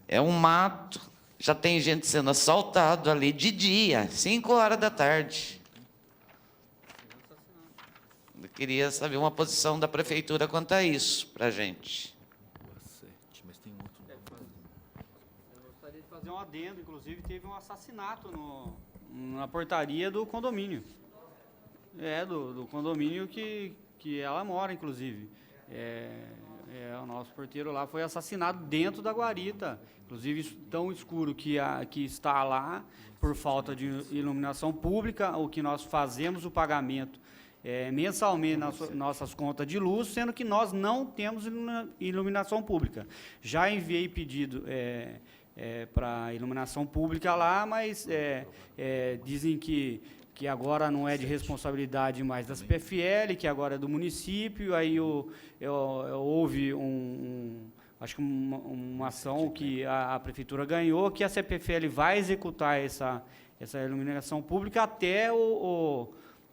É um mato, já tem gente sendo assaltado ali de dia, 5 horas da tarde. Eu queria saber uma posição da prefeitura quanto a isso, para a gente. Eu gostaria de fazer um adendo, inclusive teve um assassinato na portaria do condomínio. Do condomínio que ela mora, inclusive. O nosso porteiro lá foi assassinado dentro da guarita, inclusive tão escuro que está lá, por falta de iluminação pública, o que nós fazemos o pagamento mensalmente nas nossas contas de luz, sendo que nós não temos iluminação pública. Já enviei pedido para iluminação pública lá, mas dizem que que agora não é de responsabilidade mais da CPFL, que agora é do município. Aí houve acho que uma ação que a prefeitura ganhou, que a CPFL vai executar essa iluminação pública até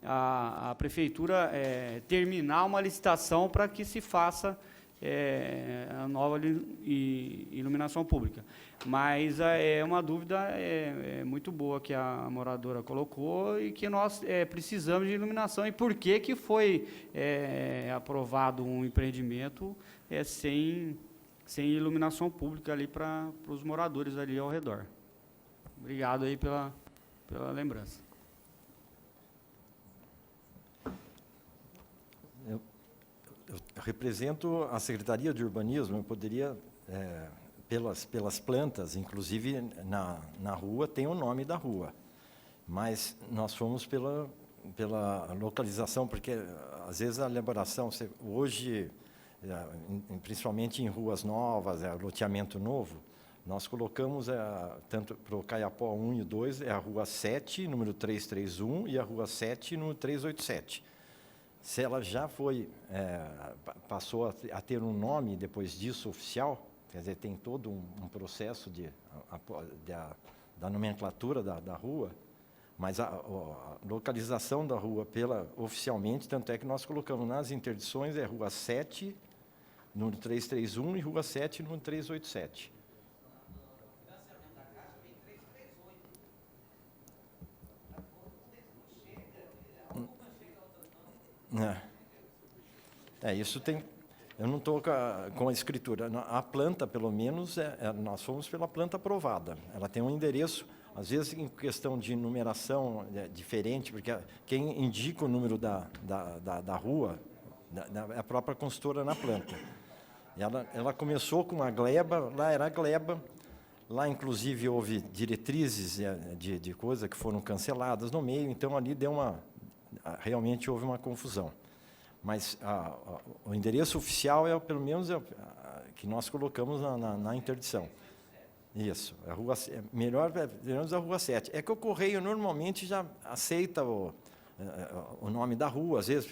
a prefeitura terminar uma licitação para que se faça a nova iluminação pública. Mas é uma dúvida muito boa que a moradora colocou e que nós precisamos de iluminação. E por que foi aprovado um empreendimento sem iluminação pública ali para os moradores ali ao redor? Obrigado aí pela lembrança. Eu represento a Secretaria de Urbanismo, eu poderia, pelas plantas, inclusive na rua, tem o nome da rua, mas nós fomos pela localização, porque às vezes a elaboração, hoje, principalmente em ruas novas, loteamento novo, nós colocamos, tanto para o Caiapó 1 e 2, a Rua 7, número 331, e a Rua 7, número 387. Se ela já passou a ter um nome depois disso oficial, quer dizer, tem todo um processo da nomenclatura da rua, mas a localização da rua oficialmente, tanto é que nós colocamos nas interdições, Rua 7, número 331, e Rua 7, número 387. Isso tem. Eu não estou com a escritura. A planta, pelo menos, nós fomos pela planta aprovada. Ela tem um endereço, às vezes em questão de numeração diferente, porque quem indica o número da rua é a própria consultora na planta. Ela começou com a gleba, lá era a gleba, lá inclusive houve diretrizes de coisas que foram canceladas no meio, então ali realmente houve uma confusão. Mas o endereço oficial pelo menos, que nós colocamos na interdição. Isso, melhor, pelo menos a Rua 7. É que o Correio normalmente já aceita o nome da rua, às vezes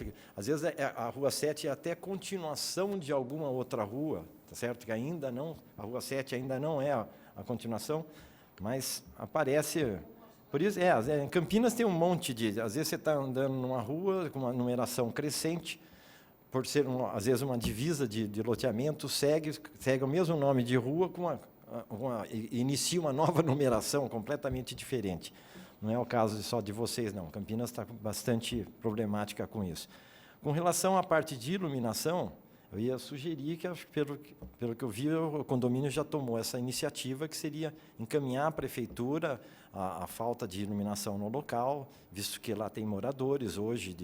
a Rua 7 é até continuação de alguma outra rua, tá certo? Que ainda não, a Rua 7 ainda não é a continuação, mas aparece. Por isso, em Campinas tem um monte às vezes você está andando numa rua com uma numeração crescente, por ser, às vezes, uma divisa de loteamento, segue o mesmo nome de rua, inicia uma nova numeração completamente diferente. Não é o caso só de vocês, não. Campinas está bastante problemática com isso. Com relação à parte de iluminação, eu ia sugerir que, pelo que eu vi, o condomínio já tomou essa iniciativa, que seria encaminhar à prefeitura a falta de iluminação no local, visto que lá tem moradores hoje,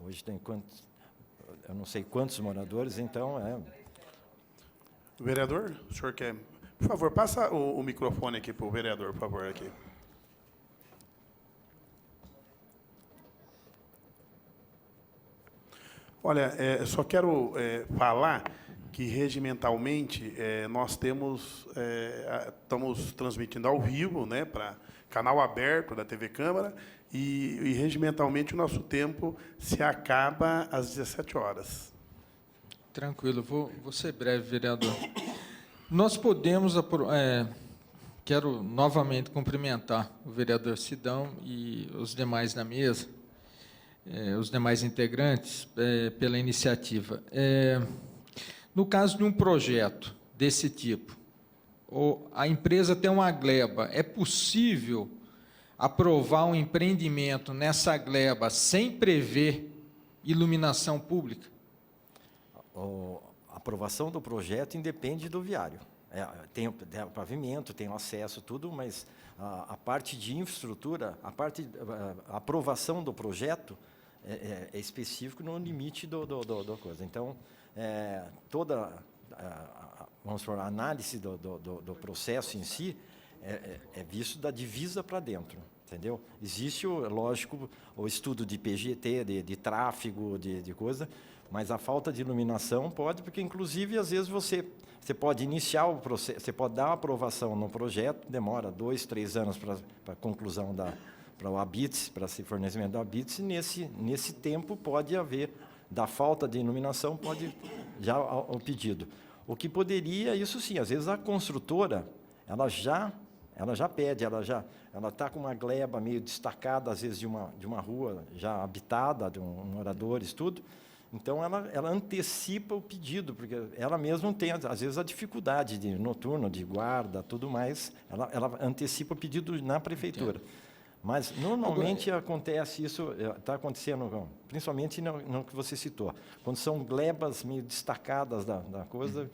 hoje tem eu não sei quantos moradores, então Vereador, o senhor quer... Por favor, passa o microfone aqui para o vereador, por favor, aqui. Olha, só quero falar que, regimentalmente, nós estamos transmitindo ao vivo, né, para canal aberto da TV Câmara, e regimentalmente o nosso tempo se acaba às 17 horas. Tranquilo, vou ser breve, vereador. Nós podemos... quero novamente cumprimentar o vereador Sidão e os demais na mesa, os demais integrantes, pela iniciativa. No caso de um projeto desse tipo, a empresa tem uma gleba, é possível aprovar um empreendimento nessa gleba sem prever iluminação pública? A aprovação do projeto independe do viário. Tem o pavimento, tem o acesso, tudo, mas a parte de infraestrutura, a aprovação do projeto é específico no limite do coisa. Então, toda vamos falar, a análise do processo em si é visto da divisa para dentro, entendeu? Existe, lógico, o estudo de PGT, de tráfego, de coisa, mas a falta de iluminação pode, porque, inclusive, às vezes você pode iniciar o processo, você pode dar a aprovação no projeto, demora 2, 3 anos para a conclusão o ABITS, para esse fornecimento do ABITS, nesse tempo pode haver, da falta de iluminação, pode já ao pedido. O que poderia, isso sim, às vezes a construtora, ela já pede, ela está com uma gleba meio destacada, às vezes de uma rua já habitada, de moradores, tudo. Então, ela antecipa o pedido, porque ela mesma tem, às vezes, a dificuldade de noturno, de guarda, tudo mais. Ela antecipa o pedido na prefeitura. Mas, normalmente, acontece isso, está acontecendo, principalmente no que você citou. Quando são glebas meio destacadas da coisa,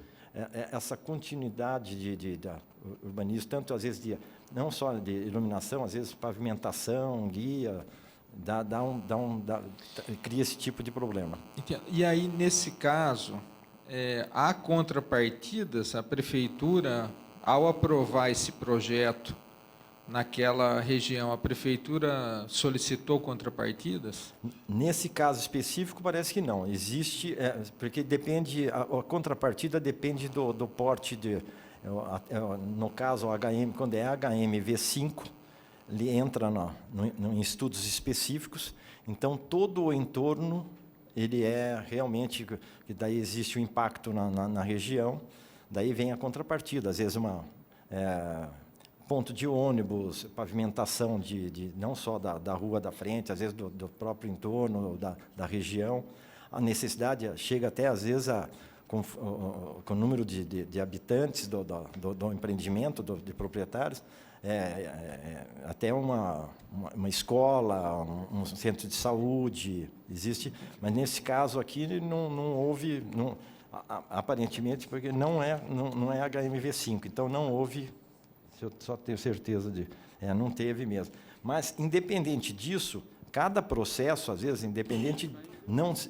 essa continuidade da urbanismo, tanto, às vezes, não só de iluminação, às vezes, pavimentação, guia, cria esse tipo de problema. Entendo. E aí, nesse caso, há contrapartidas, a prefeitura, ao aprovar esse projeto naquela região, a prefeitura solicitou contrapartidas? Nesse caso específico, parece que não. Existe, porque depende, a contrapartida depende do porte no caso, o HM, quando é HMV5, ele entra em estudos específicos, então todo o entorno ele é realmente, que daí existe um impacto na região, daí vem a contrapartida, às vezes ponto de ônibus, pavimentação não só da rua da frente, às vezes do próprio entorno da região, a necessidade chega até às vezes com o número de habitantes do empreendimento, de proprietários, até uma escola, um centro de saúde, existe, mas nesse caso aqui não houve, aparentemente, porque não é HMV5, então não houve, eu só tenho certeza não teve mesmo. Mas, independente disso, cada processo, às vezes, independente de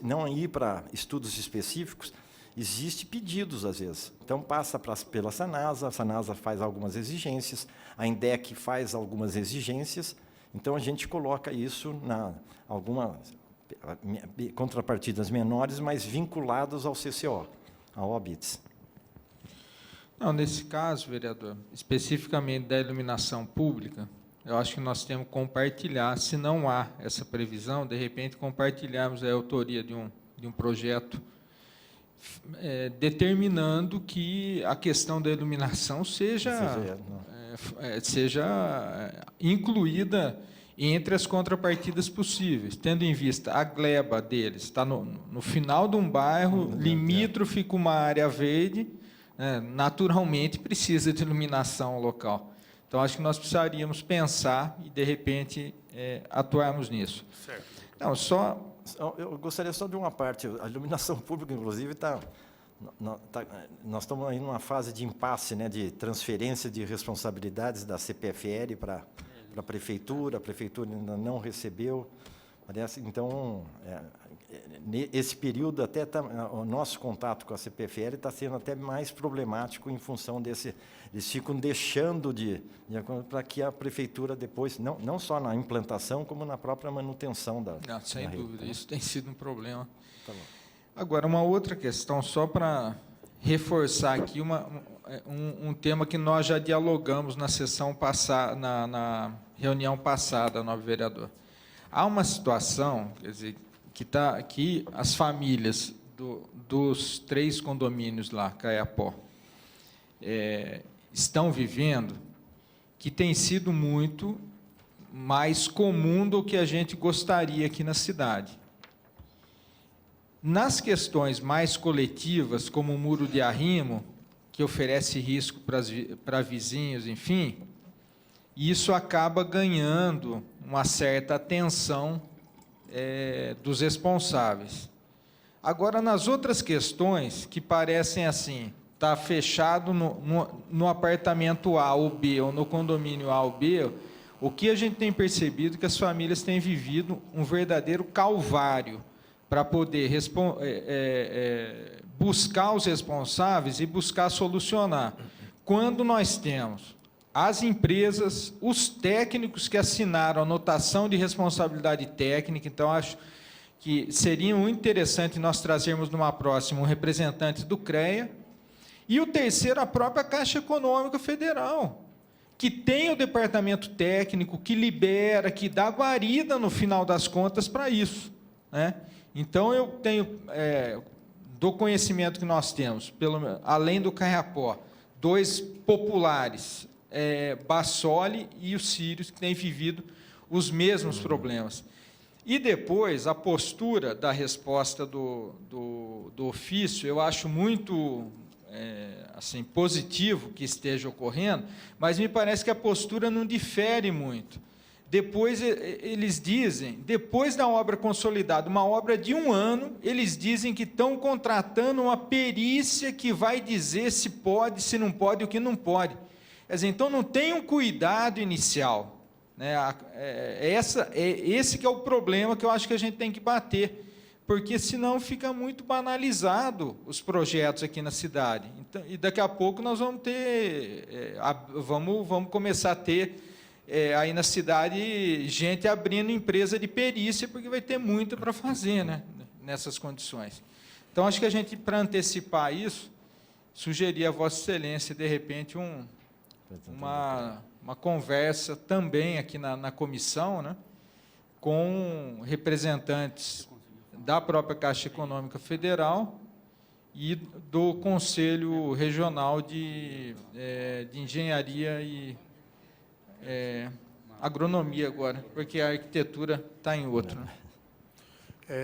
não ir para estudos específicos, existe pedidos, às vezes. Então, passa pela Sanasa, a Sanasa faz algumas exigências, a INDEC faz algumas exigências, então a gente coloca isso algumas contrapartidas menores, mas vinculadas ao CCO, ao ABITS. Não, nesse caso, vereador, especificamente da iluminação pública, eu acho que nós temos que compartilhar, se não há essa previsão, de repente compartilharmos a autoria de um projeto determinando que a questão da iluminação seja incluída entre as contrapartidas possíveis, tendo em vista a gleba deles, está no final de um bairro, limítrofe com uma área verde, naturalmente precisa de iluminação local. Então, acho que nós precisaríamos pensar e, de repente, atuarmos nisso. Certo. Não, eu gostaria só de uma parte. A iluminação pública, inclusive, nós estamos aí numa fase de impasse, de transferência de responsabilidades da CPFL para a prefeitura ainda não recebeu. Parece, então, esse período, até o nosso contato com a CPFL está sendo até mais problemático em função eles ficam deixando para que a prefeitura depois, não só na implantação, como na própria manutenção sem dúvida, isso tem sido um problema. Tá bom. Agora, uma outra questão, só para reforçar aqui um tema que nós já dialogamos na sessão passada, na reunião passada, nobre vereador. Há uma situação, quer dizer, que as famílias dos 3 condomínios lá, Caiapó, estão vivendo, que tem sido muito mais comum do que a gente gostaria aqui na cidade. Nas questões mais coletivas, como o muro de arrimo, que oferece risco para vizinhos, enfim, isso acaba ganhando uma certa atenção dos responsáveis. Agora, nas outras questões, que parecem assim, está fechado no apartamento A ou B, ou no condomínio A ou B, o que a gente tem percebido é que as famílias têm vivido um verdadeiro calvário para poder buscar os responsáveis e buscar solucionar. Quando nós temos as empresas, os técnicos que assinaram a notação de responsabilidade técnica, então acho que seria muito interessante nós trazermos numa próxima um representante do CREA, e o terceiro, a própria Caixa Econômica Federal, que tem o departamento técnico, que libera, que dá guarida, no final das contas, para isso, né? Então, eu tenho, do conhecimento que nós temos, além do Caiapó, 2 populares, Bassoli e o Sírios, que têm vivido os mesmos problemas. E depois, a postura da resposta do ofício, eu acho muito assim, positivo que esteja ocorrendo, mas me parece que a postura não difere muito. Depois, eles dizem, depois da obra consolidada, uma obra de 1 ano, eles dizem que estão contratando uma perícia que vai dizer se pode, se não pode, o que não pode. Quer dizer, então, não tem um cuidado inicial, né? Esse que é o problema que eu acho que a gente tem que bater, porque senão fica muito banalizado os projetos aqui na cidade. Então, e daqui a pouco nós vamos ter, vamos começar a ter aí na cidade gente abrindo empresa de perícia, porque vai ter muito para fazer, né, nessas condições. Então, acho que a gente, para antecipar isso, sugerir a Vossa Excelência, de repente, uma conversa também aqui na comissão, né, com representantes da própria Caixa Econômica Federal e do Conselho Regional de Engenharia e Agronomia agora, porque a arquitetura está em outro. Né?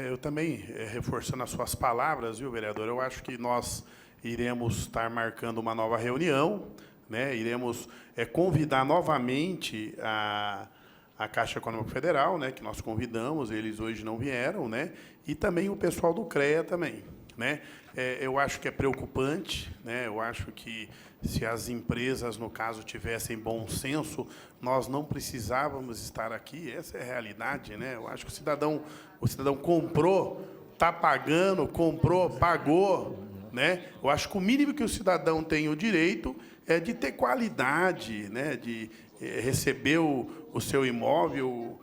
Eu também, reforçando as suas palavras, viu, vereador, eu acho que nós iremos estar marcando uma nova reunião, né? Iremos convidar novamente a Caixa Econômica Federal, né, que nós convidamos, eles hoje não vieram, né, e também o pessoal do CREA também, né. Eu acho que é preocupante, né, eu acho que se as empresas, no caso, tivessem bom senso, nós não precisávamos estar aqui, essa é a realidade, né. Eu acho que o cidadão comprou, está pagando, comprou, pagou, né. Eu acho que o mínimo que o cidadão tem o direito é de ter qualidade, né, de receber o seu imóvel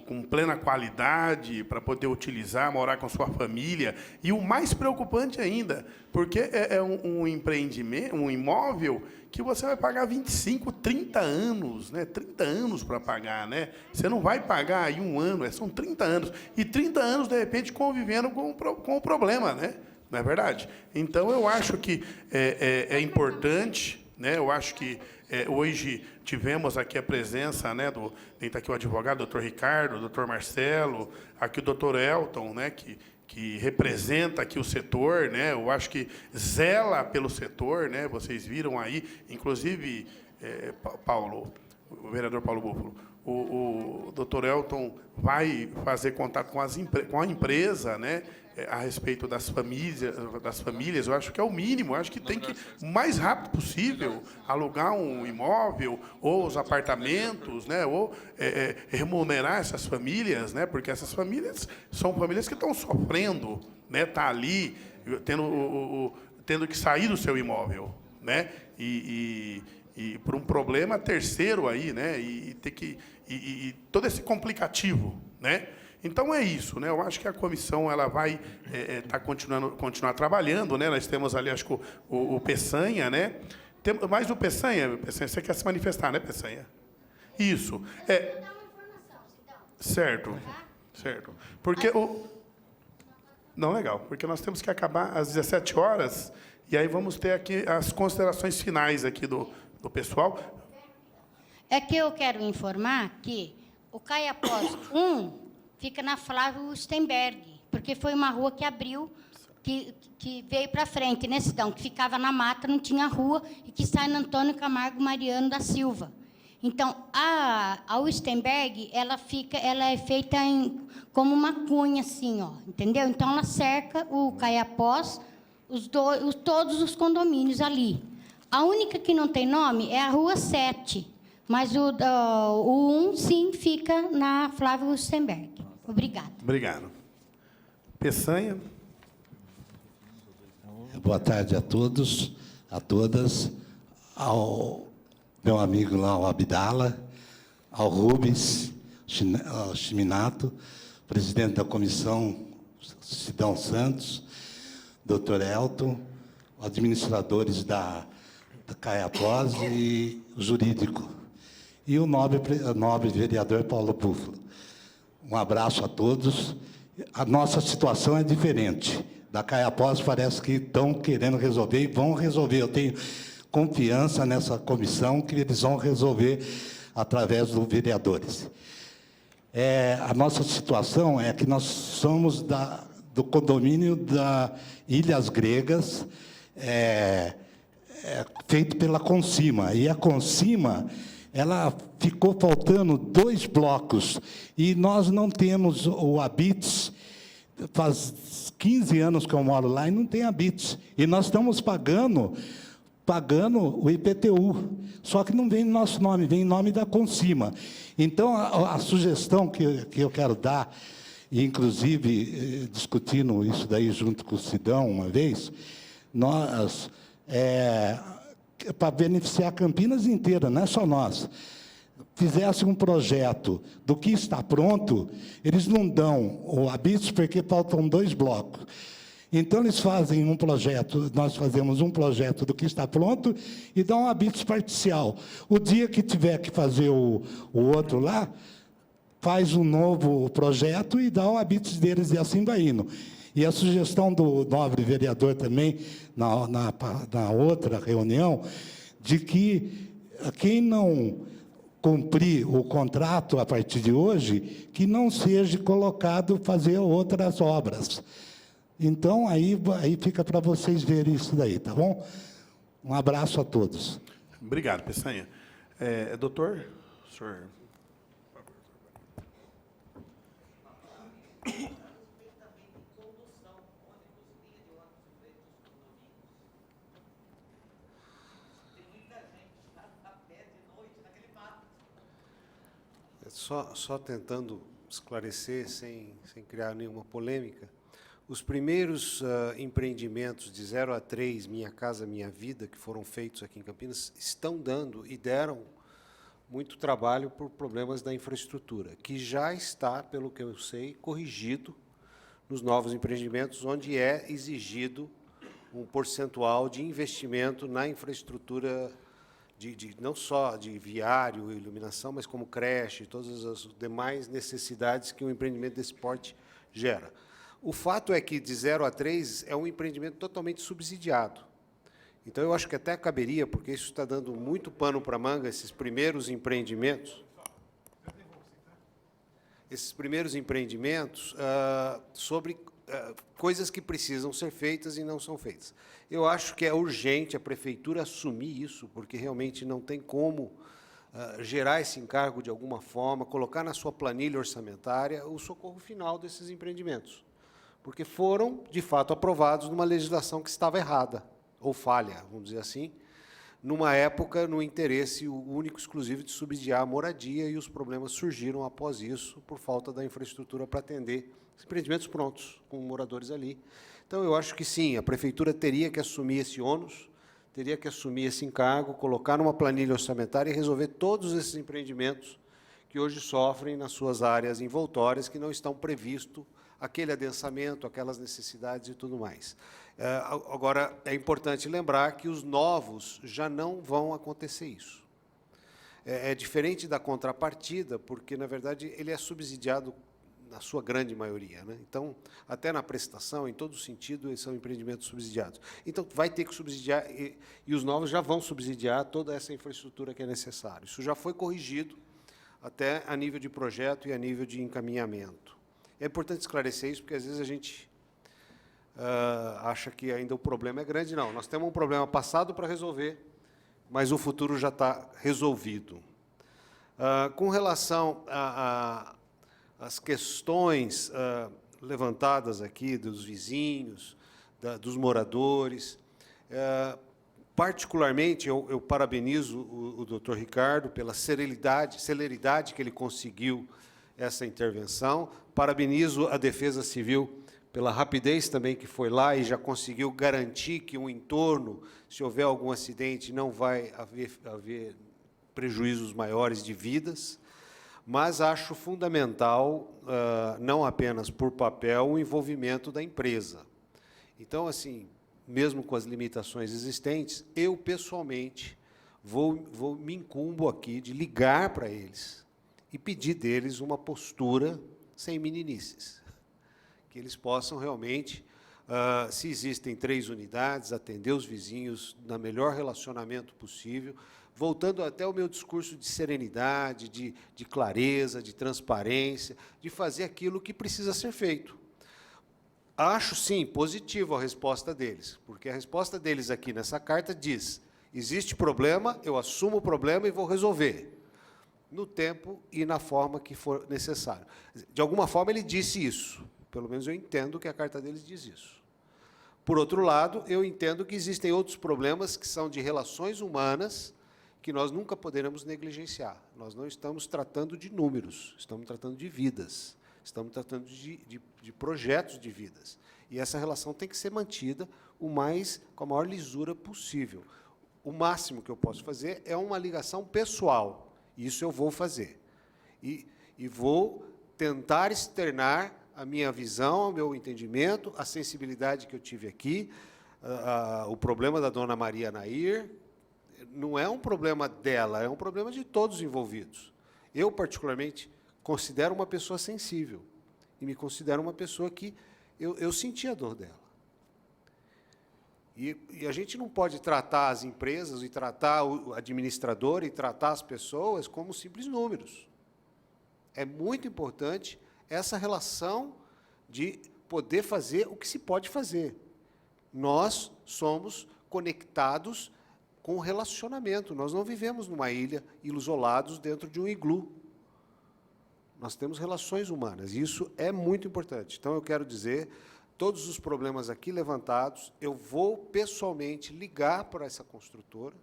com plena qualidade, para poder utilizar, morar com sua família. E o mais preocupante ainda, porque é um empreendimento, um imóvel que você vai pagar 25, 30 anos, né? 30 anos para pagar, né? Você não vai pagar aí 1 ano, são 30 anos. E 30 anos, de repente, convivendo com o problema, né? Não é verdade? Então, eu acho que é importante, né? Eu acho que hoje tivemos aqui a presença, né, tem aqui o advogado, doutor Ricardo, doutor Marcelo, aqui o doutor Elton, né, que representa aqui o setor, né, eu acho que zela pelo setor, né, vocês viram aí, inclusive, o vereador Paulo Búfalo, o doutor Elton vai fazer contato com a empresa, né, a respeito das famílias, eu acho que é o mínimo, eu acho que tem que, o mais rápido possível, alugar um imóvel, ou os apartamentos, né, ou remunerar essas famílias, né, porque essas famílias são famílias que estão sofrendo, né, tá ali, tendo que sair do seu imóvel, né, e por um problema terceiro aí, né, e todo esse complicativo, né. Então, é isso, né? Eu acho que a comissão ela vai continuar trabalhando, né? Nós temos ali, acho que o Peçanha, né? Mais o Peçanha, você quer se manifestar, né, Peçanha? Isso. Certo. Porque não, legal, porque nós temos que acabar às 17 horas, e aí vamos ter aqui as considerações finais aqui do pessoal. É que eu quero informar que o Caiapós 1 fica na Flávio Stenberg, porque foi uma rua que abriu, que veio para frente, né, Sidão? Que ficava na mata, não tinha rua, e que sai no Antônio Camargo Mariano da Silva. Então, a Stenberg, ela é feita como uma cunha, assim, ó, entendeu? Então, ela cerca o Caiapós, todos os condomínios ali. A única que não tem nome é a Rua 7, mas o 1, sim, fica na Flávio Stenberg. Obrigada. Obrigado. Peçanha. Boa tarde a todos, a todas, ao meu amigo lá, o Abdala, ao Rubens Chiminato, presidente da comissão, Sidão Santos, doutor Elton, administradores da Caiapós e o jurídico. e o nobre vereador Paulo Búfalo. Um abraço a todos. A nossa situação é diferente. Da Caiapós parece que estão querendo resolver e vão resolver. Eu tenho confiança nessa comissão que eles vão resolver através dos vereadores. A nossa situação é que nós somos do condomínio da Ilhas Gregas, feito pela Consima. E a Consima, ela ficou faltando 2 blocos. E nós não temos o Habits. Faz 15 anos que eu moro lá e não tem Habits. E nós estamos pagando o IPTU. Só que não vem no nosso nome, vem em nome da Consima. Então, a sugestão que eu quero dar, inclusive discutindo isso daí junto com o Sidão uma vez, nós, para beneficiar Campinas inteira, não é só nós, fizesse um projeto do que está pronto, eles não dão o Habits porque faltam 2 blocos. Então, eles fazem um projeto, nós fazemos um projeto do que está pronto e dão um Habits parcial. O dia que tiver que fazer o outro lá, faz um novo projeto e dá o Habits deles, e assim vai indo. E a sugestão do nobre vereador também, na outra reunião, de que quem não cumprir o contrato a partir de hoje, que não seja colocado fazer outras obras. Então, aí fica para vocês verem isso daí, tá bom? Um abraço a todos. Obrigado, Peçanha. Doutor, senhor... Só tentando esclarecer, sem criar nenhuma polêmica, os primeiros empreendimentos de 0 a 3, Minha Casa Minha Vida, que foram feitos aqui em Campinas, estão dando e deram muito trabalho por problemas da infraestrutura, que já está, pelo que eu sei, corrigido nos novos empreendimentos, onde é exigido um percentual de investimento na infraestrutura, não só de viário e iluminação, mas como creche, todas as demais necessidades que um empreendimento desse porte gera. O fato é que, de 0 a 3, é um empreendimento totalmente subsidiado. Então, eu acho que até caberia, porque isso está dando muito pano para a manga, esses primeiros empreendimentos, sobre coisas que precisam ser feitas e não são feitas. Eu acho que é urgente a prefeitura assumir isso, porque realmente não tem como gerar esse encargo de alguma forma, colocar na sua planilha orçamentária o socorro final desses empreendimentos, porque foram, de fato, aprovados numa legislação que estava errada, ou falha, vamos dizer assim, numa época no interesse único, exclusivo de subsidiar a moradia, e os problemas surgiram após isso, por falta da infraestrutura para atender os empreendimentos prontos, com moradores ali. Então, eu acho que sim, a prefeitura teria que assumir esse ônus, teria que assumir esse encargo, colocar numa planilha orçamentária e resolver todos esses empreendimentos que hoje sofrem nas suas áreas envoltórias, que não estão previsto aquele adensamento, aquelas necessidades e tudo mais. Agora, é importante lembrar que os novos já não vão acontecer isso. É diferente da contrapartida, porque, na verdade, ele é subsidiado na sua grande maioria, né? Então, até na prestação, em todo sentido, são empreendimentos subsidiados. Então, vai ter que subsidiar, e os novos já vão subsidiar toda essa infraestrutura que é necessária. Isso já foi corrigido até a nível de projeto e a nível de encaminhamento. É importante esclarecer isso, porque, às vezes, a gente acha que ainda o problema é grande. Não, nós temos um problema passado para resolver, mas o futuro já está resolvido. Com relação às questões levantadas aqui dos vizinhos, dos moradores, particularmente, eu parabenizo o doutor Ricardo pela celeridade que ele conseguiu essa intervenção, parabenizo a Defesa Civil pela rapidez também que foi lá e já conseguiu garantir que o entorno, se houver algum acidente, não vai haver prejuízos maiores de vidas, mas acho fundamental, não apenas por papel, o envolvimento da empresa. Então, assim, mesmo com as limitações existentes, eu, pessoalmente, me incumbo aqui de ligar para eles e pedir deles uma postura sem meninices. Que eles possam realmente, se existem 3 unidades, atender os vizinhos no melhor relacionamento possível, voltando até o meu discurso de serenidade, de clareza, de transparência, de fazer aquilo que precisa ser feito. Acho, sim, positivo a resposta deles, porque a resposta deles aqui nessa carta diz: existe problema, eu assumo o problema e vou resolver, no tempo e na forma que for necessário. De alguma forma, ele disse isso. Pelo menos eu entendo que a carta deles diz isso. Por outro lado, eu entendo que existem outros problemas que são de relações humanas que nós nunca poderemos negligenciar. Nós não estamos tratando de números, estamos tratando de vidas, estamos tratando de projetos de vidas. E essa relação tem que ser mantida com a maior lisura possível. O máximo que eu posso fazer é uma ligação pessoal. Isso eu vou fazer. E vou tentar externar a minha visão, o meu entendimento, a sensibilidade que eu tive aqui, o problema da dona Maria Nair, não é um problema dela, é um problema de todos os envolvidos. Eu, particularmente, considero uma pessoa sensível e me considero uma pessoa que eu senti a dor dela. E a gente não pode tratar as empresas e tratar o administrador e tratar as pessoas como simples números. É muito importante essa relação de poder fazer o que se pode fazer. Nós somos conectados com o relacionamento. Nós não vivemos numa ilha, isolados dentro de um iglu. Nós temos relações humanas, e isso é muito importante. Então, eu quero dizer, todos os problemas aqui levantados, eu vou pessoalmente ligar para essa construtora.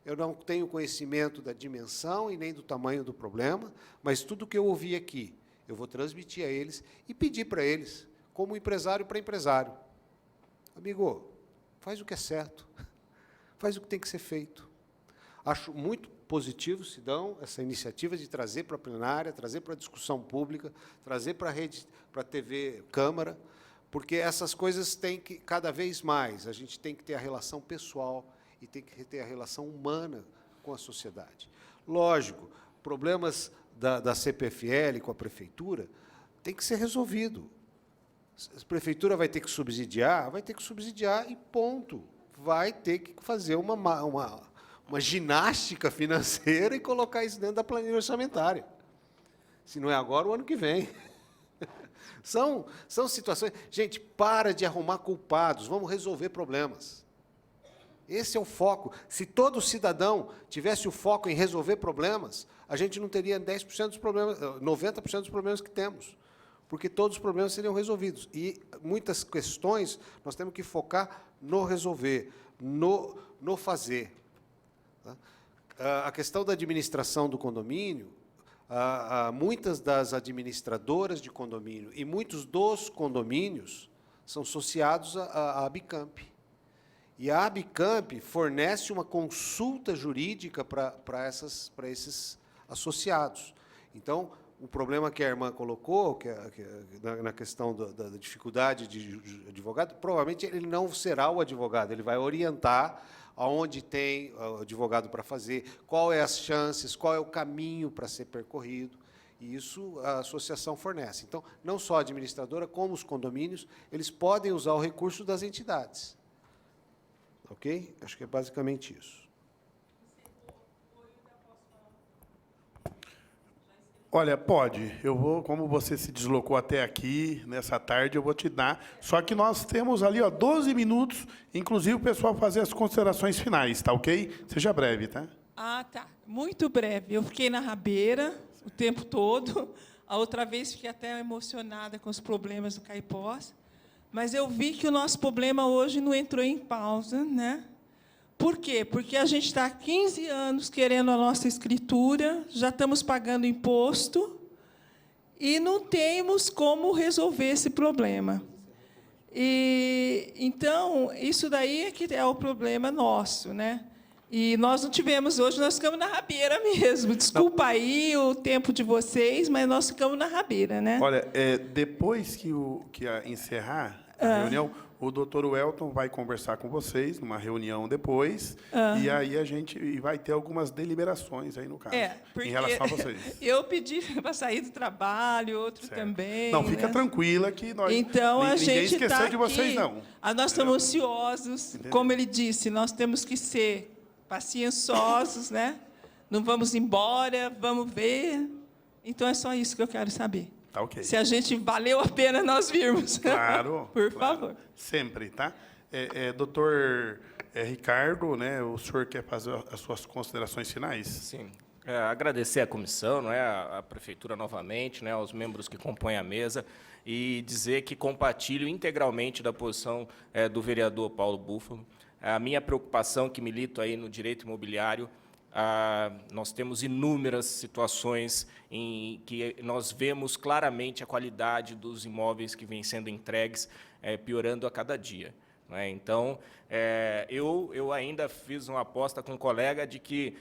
Eu não tenho conhecimento da dimensão e nem do tamanho do problema, mas tudo que eu ouvi aqui, eu vou transmitir a eles e pedir para eles, como empresário para empresário: amigo, faz o que é certo, faz o que tem que ser feito. Acho muito positivo, Sidão, essa iniciativa de trazer para a plenária, trazer para a discussão pública, trazer para a rede, para a TV Câmara, porque essas coisas têm que, cada vez mais, a gente tem que ter a relação pessoal e tem que ter a relação humana com a sociedade. Lógico, problemas da CPFL com a prefeitura tem que ser resolvido. A prefeitura vai ter que subsidiar e ponto. Vai ter que fazer uma ginástica financeira e colocar isso dentro da planilha orçamentária. Se não é agora, o ano que vem. São situações... Gente, para de arrumar culpados, vamos resolver problemas. Esse é o foco. Se todo cidadão tivesse o foco em resolver problemas, a gente não teria 10% dos problemas, 90% dos problemas que temos, porque todos os problemas seriam resolvidos. E muitas questões nós temos que focar no resolver, no fazer. A questão da administração do condomínio, muitas das administradoras de condomínio e muitos dos condomínios são associados à Abicamp. E a Abicamp fornece uma consulta jurídica para esses associados. Então, o problema que a irmã colocou, na questão da dificuldade de advogado, provavelmente ele não será o advogado, ele vai orientar aonde tem o advogado para fazer, qual é as chances, qual é o caminho para ser percorrido, e isso a associação fornece. Então, não só a administradora, como os condomínios, eles podem usar o recurso das entidades. Ok? Acho que é basicamente isso. Olha, pode. Eu vou, como você se deslocou até aqui, nessa tarde, eu vou te dar. Só que nós temos ali 12 minutos, inclusive o pessoal fazer as considerações finais, tá ok? Seja breve, tá? Ah, tá. Muito breve. Eu fiquei na rabeira o tempo todo. A outra vez fiquei até emocionada com os problemas do Caipós. Mas eu vi que o nosso problema hoje não entrou em pausa, né? Por quê? Porque a gente está há 15 anos querendo a nossa escritura, já estamos pagando imposto e não temos como resolver esse problema. E, então, isso daí é que é o problema nosso, né? E nós não tivemos hoje, nós ficamos na rabeira mesmo. Desculpa aí o tempo de vocês, mas nós ficamos na rabeira, né? Olha, depois que encerrar a reunião, O doutor Welton vai conversar com vocês numa reunião depois, e aí a gente vai ter algumas deliberações aí no caso, porque em relação a vocês. eu pedi para sair do trabalho, outro também. Não, fica né? tranquila que nós Então, a ninguém gente esqueceu está de vocês, aqui. não. Nós estamos ansiosos, como ele disse, nós temos que ser pacienciosos, né? Não vamos embora, vamos ver. Então, é só isso que eu quero saber. Tá ok. Se a gente valeu a pena nós virmos. Claro. Por claro. favor. Sempre, tá? Doutor Ricardo, né, o senhor quer fazer as suas considerações finais? Sim. Agradecer à comissão, não é, à prefeitura novamente, né, aos membros que compõem a mesa, e dizer que compartilho integralmente da posição do vereador Paulo Búfalo. A minha preocupação, que milito aí no direito imobiliário, nós temos inúmeras situações em que nós vemos claramente a qualidade dos imóveis que vêm sendo entregues piorando a cada dia. Né? Então, eu ainda fiz uma aposta com um colega de que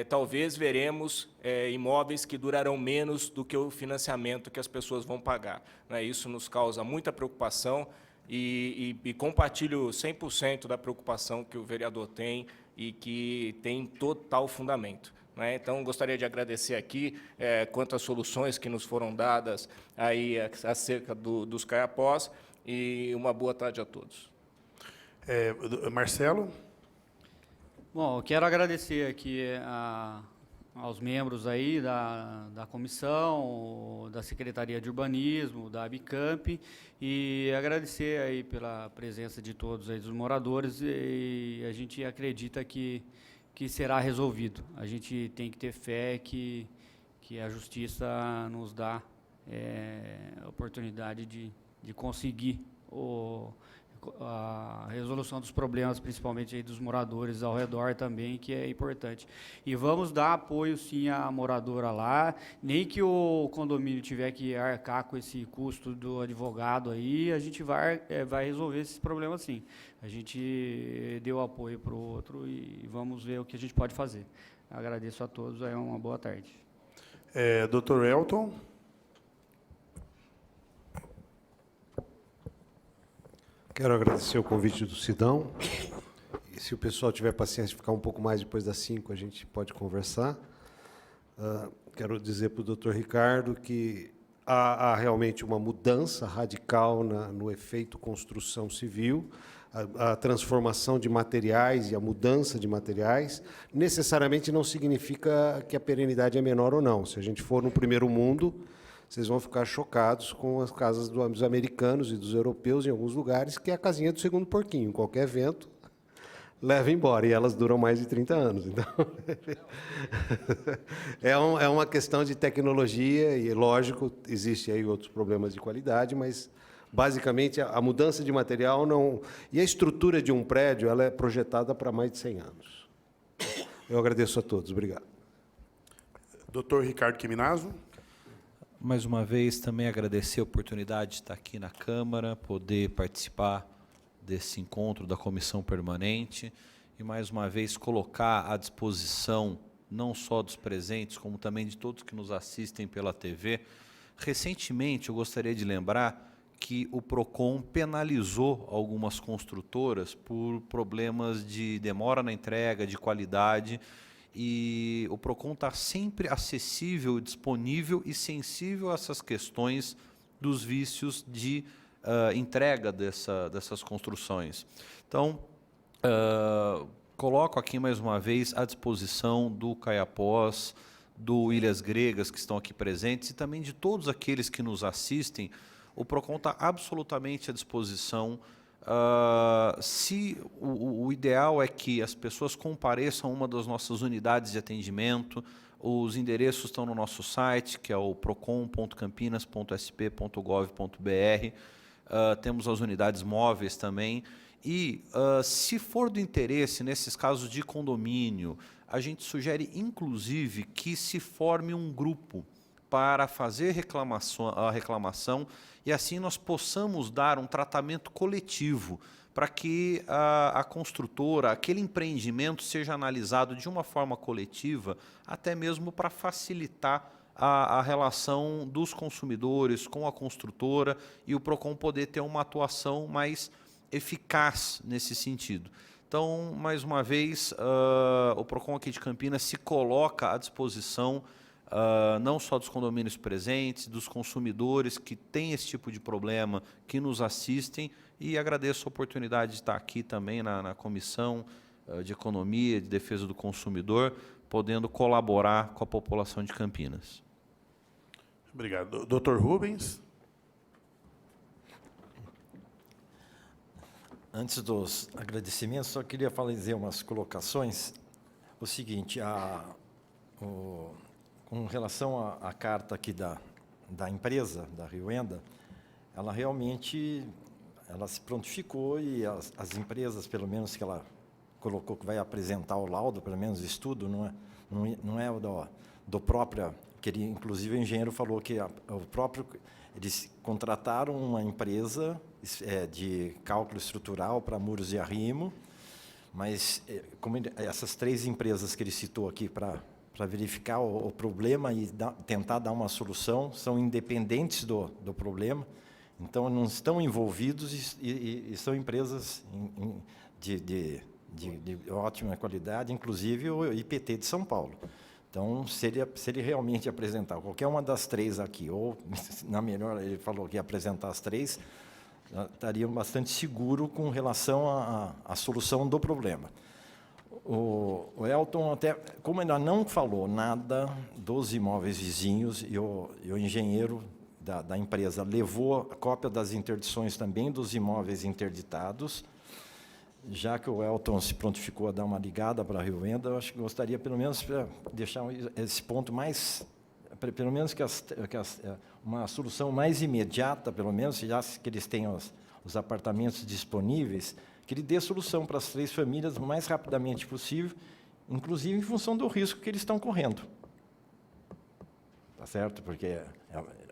talvez veremos imóveis que durarão menos do que o financiamento que as pessoas vão pagar. Né? Isso nos causa muita preocupação e compartilho 100% da preocupação que o vereador tem e que tem total fundamento. Né? Então, gostaria de agradecer aqui quanto às soluções que nos foram dadas aí acerca dos caiapós, e uma boa tarde a todos. Marcelo? Bom, eu quero agradecer aqui aos membros aí da comissão, da Secretaria de Urbanismo, da Abicamp, e agradecer aí pela presença de todos aí dos moradores, e a gente acredita que será resolvido. A gente tem que ter fé que a justiça nos dá a oportunidade de conseguir a resolução dos problemas, principalmente aí dos moradores ao redor também, que é importante. E vamos dar apoio, sim, à moradora lá, nem que o condomínio tiver que arcar com esse custo do advogado aí, a gente vai resolver esses problemas, sim. A gente deu apoio para o outro e vamos ver o que a gente pode fazer. Agradeço a todos, uma boa tarde. Dr. Elton? Quero agradecer o convite do Sidão. E se o pessoal tiver paciência de ficar um pouco mais depois das 5, a gente pode conversar. Quero dizer para o doutor Ricardo que há realmente uma mudança radical no efeito construção civil, a transformação de materiais e a mudança de materiais necessariamente não significa que a perenidade é menor ou não. Se a gente for no primeiro mundo, vocês vão ficar chocados com as casas dos americanos e dos europeus em alguns lugares, que é a casinha do segundo porquinho. Qualquer vento leva embora, e elas duram mais de 30 anos. Então, é uma questão de tecnologia, e, lógico, existe aí outros problemas de qualidade, mas, basicamente, a mudança de material não... E a estrutura de um prédio ela é projetada para mais de 100 anos. Eu agradeço a todos. Obrigado. Dr. Ricardo Quiminazo. Mais uma vez, também agradecer a oportunidade de estar aqui na Câmara, poder participar desse encontro da Comissão Permanente e, mais uma vez, colocar à disposição, não só dos presentes, como também de todos que nos assistem pela TV. Recentemente, eu gostaria de lembrar que o PROCON penalizou algumas construtoras por problemas de demora na entrega, de qualidade, e o PROCON está sempre acessível, disponível e sensível a essas questões dos vícios de entrega dessas construções. Então, coloco aqui mais uma vez à disposição do Caiapós, do Ilhas Gregas, que estão aqui presentes, e também de todos aqueles que nos assistem. O PROCON está absolutamente à disposição. O ideal é que as pessoas compareçam a uma das nossas unidades de atendimento. Os endereços estão no nosso site, que é o procon.campinas.sp.gov.br. Temos as unidades móveis também. E, se for do interesse, nesses casos de condomínio, a gente sugere, inclusive, que se forme um grupo para fazer a reclamação e assim nós possamos dar um tratamento coletivo para que a construtora, aquele empreendimento seja analisado de uma forma coletiva, até mesmo para facilitar a relação dos consumidores com a construtora e o PROCON poder ter uma atuação mais eficaz nesse sentido. Então, mais uma vez, o PROCON aqui de Campinas se coloca à disposição não só dos condomínios presentes, dos consumidores que têm esse tipo de problema, que nos assistem, e agradeço a oportunidade de estar aqui também na Comissão de Economia, de Defesa do Consumidor, podendo colaborar com a população de Campinas. Obrigado. Doutor Rubens. Antes dos agradecimentos, só queria fazer umas colocações. O seguinte, com relação à carta aqui da empresa, da Rioenda, ela realmente se prontificou e as empresas, pelo menos que ela colocou que vai apresentar o laudo, pelo menos o estudo, não é do próprio, que ele, inclusive o engenheiro falou que eles contrataram uma empresa de cálculo estrutural para muros de arrimo, mas como essas 3 empresas que ele citou aqui para verificar o problema e tentar dar uma solução, são independentes do problema, então não estão envolvidos e são empresas de ótima qualidade, inclusive o IPT de São Paulo. Então, se ele realmente apresentar qualquer uma das 3 aqui, ou, na melhor, ele falou que ia apresentar as 3, estaria bastante seguro com relação à solução do problema. O Elton, até, como ainda não falou nada dos imóveis vizinhos, e o engenheiro da empresa levou a cópia das interdições também dos imóveis interditados, já que o Elton se prontificou a dar uma ligada para a Rioenda, eu acho que gostaria, pelo menos, para deixar esse ponto mais, pelo menos uma solução mais imediata, pelo menos, já que eles têm os apartamentos disponíveis, que ele dê solução para as 3 famílias o mais rapidamente possível, inclusive em função do risco que eles estão correndo. Tá certo? Porque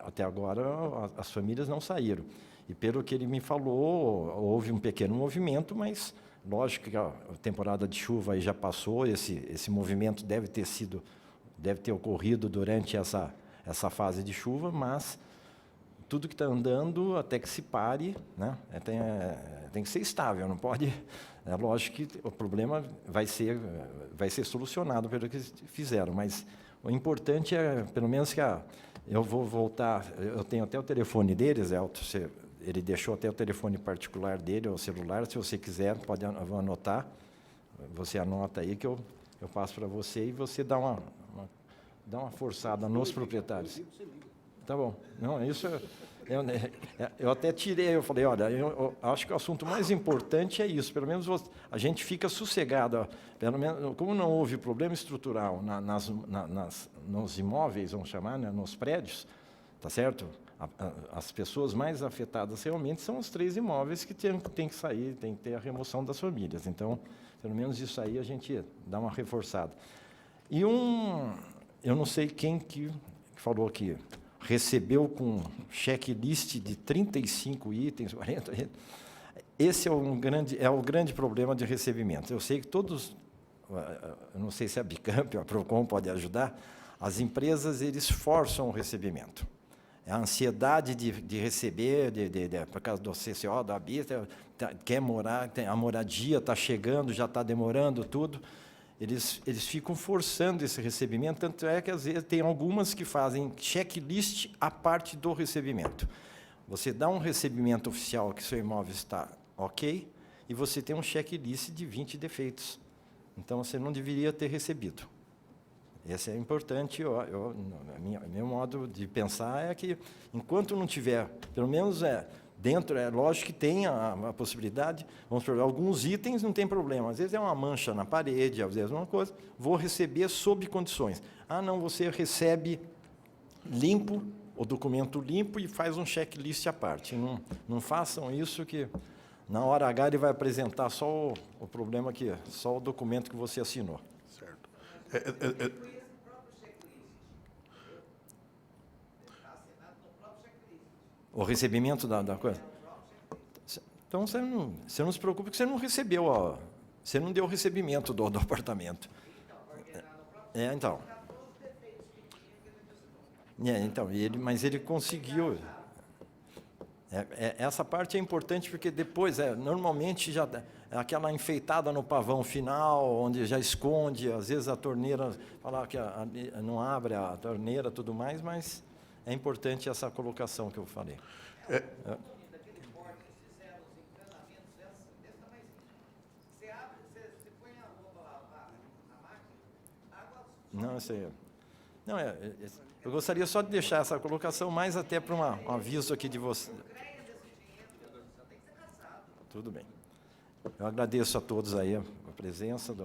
até agora as famílias não saíram. E pelo que ele me falou, houve um pequeno movimento, mas lógico que a temporada de chuva aí já passou, esse movimento deve ter ocorrido durante essa fase de chuva, mas tudo que está andando até que se pare, né? Tem que ser estável, não pode. É lógico que o problema vai ser solucionado pelo que fizeram, mas o importante é, pelo menos eu vou voltar, eu tenho até o telefone deles, Elton, ele deixou até o telefone particular dele, o celular, se você quiser, eu vou anotar, você anota aí que eu passo para você e você dá uma forçada nos proprietários. Tá bom. Não, isso eu até tirei, eu falei, olha, eu acho que o assunto mais importante é isso, pelo menos a gente fica sossegado, pelo menos, como não houve problema estrutural nos imóveis, vamos chamar, né, nos prédios, tá certo? As pessoas mais afetadas realmente são os 3 imóveis que tem que sair, tem que ter a remoção das famílias. Então, pelo menos isso aí a gente dá uma reforçada. E eu não sei quem que falou aqui, recebeu com checklist de 35 itens, 40 itens. Esse é o grande problema de recebimento. Eu sei que todos, eu não sei se a Bicamp, a PROCON pode ajudar, as empresas, eles forçam o recebimento. A ansiedade de receber, por causa do CCO, da Habita, quer morar, a moradia está chegando, já está demorando tudo. Eles ficam forçando esse recebimento, tanto é que, às vezes, tem algumas que fazem checklist à parte do recebimento. Você dá um recebimento oficial que seu imóvel está ok, e você tem um checklist de 20 defeitos. Então, você não deveria ter recebido. Esse é importante, meu modo de pensar é que, enquanto não tiver, pelo menos dentro, lógico que tem a possibilidade, vamos por alguns itens não tem problema, às vezes é uma mancha na parede, às vezes é uma coisa, vou receber sob condições. Ah, não, você recebe limpo, o documento limpo e faz um checklist à parte. Não façam isso que, na hora H, ele vai apresentar só o problema aqui, só o documento que você assinou. Certo. O recebimento da coisa. Então, você não se preocupe, que você não recebeu, você não deu o recebimento do apartamento. Então. Então, mas ele conseguiu. Essa parte é importante porque depois, normalmente, já aquela enfeitada no pavão final, onde já esconde, às vezes a torneira, falar que não abre a torneira e tudo mais, mas é importante essa colocação que eu falei. Não, isso aí. Não, eu gostaria só de deixar essa colocação mais até para um aviso aqui de você. Tudo bem. Eu agradeço a todos aí a presença,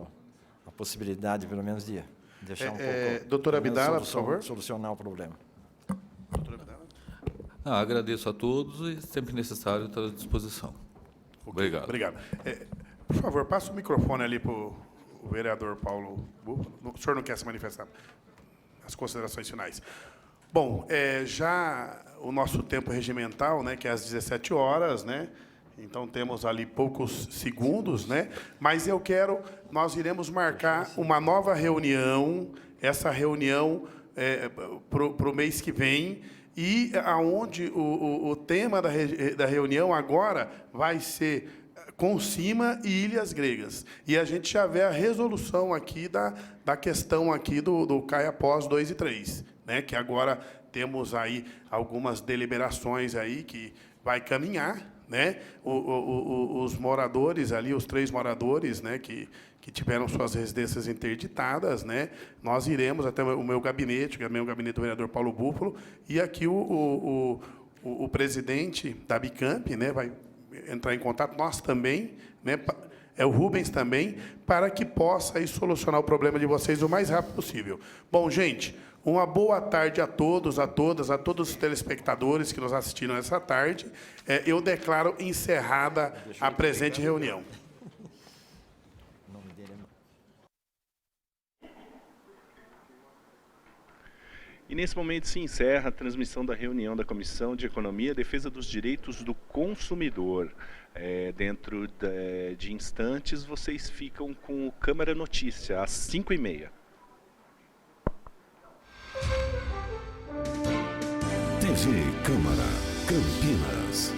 a possibilidade, pelo menos, de deixar um pouco... Doutora Abdala, por favor. Solucionar o problema. Doutora Abdala. Agradeço a todos e, sempre necessário, estou à disposição. Obrigado. Obrigado. Por favor, passa o microfone ali para o vereador Paulo Búfalo. O senhor não quer se manifestar? As considerações finais. Bom, já o nosso tempo regimental, né, que é às 17 horas, né? Então temos ali poucos segundos, né? Mas nós iremos marcar uma nova reunião, essa reunião para o mês que vem, e aonde o tema da reunião agora vai ser Consima e Ilhas Gregas. E a gente já vê a resolução aqui da questão aqui do CAIAPós 2 e 3, né? Que agora temos aí algumas deliberações aí que vai caminhar, né? Os moradores ali, os 3 moradores, né, que tiveram suas residências interditadas, né? Nós iremos até o meu gabinete, que é o gabinete do vereador Paulo Búfalo, e aqui o presidente da Bicamp, né, vai entrar em contato, nós também, né, o Rubens também, para que possa aí solucionar o problema de vocês o mais rápido possível. Bom, gente, uma boa tarde a todos, a todas, a todos os telespectadores que nos assistiram essa tarde. Eu declaro encerrada a presente reunião. E nesse momento se encerra a transmissão da reunião da Comissão de Economia e Defesa dos Direitos do Consumidor. Dentro de instantes, vocês ficam com o Câmara Notícia, às 5h30. TV Câmara Campinas.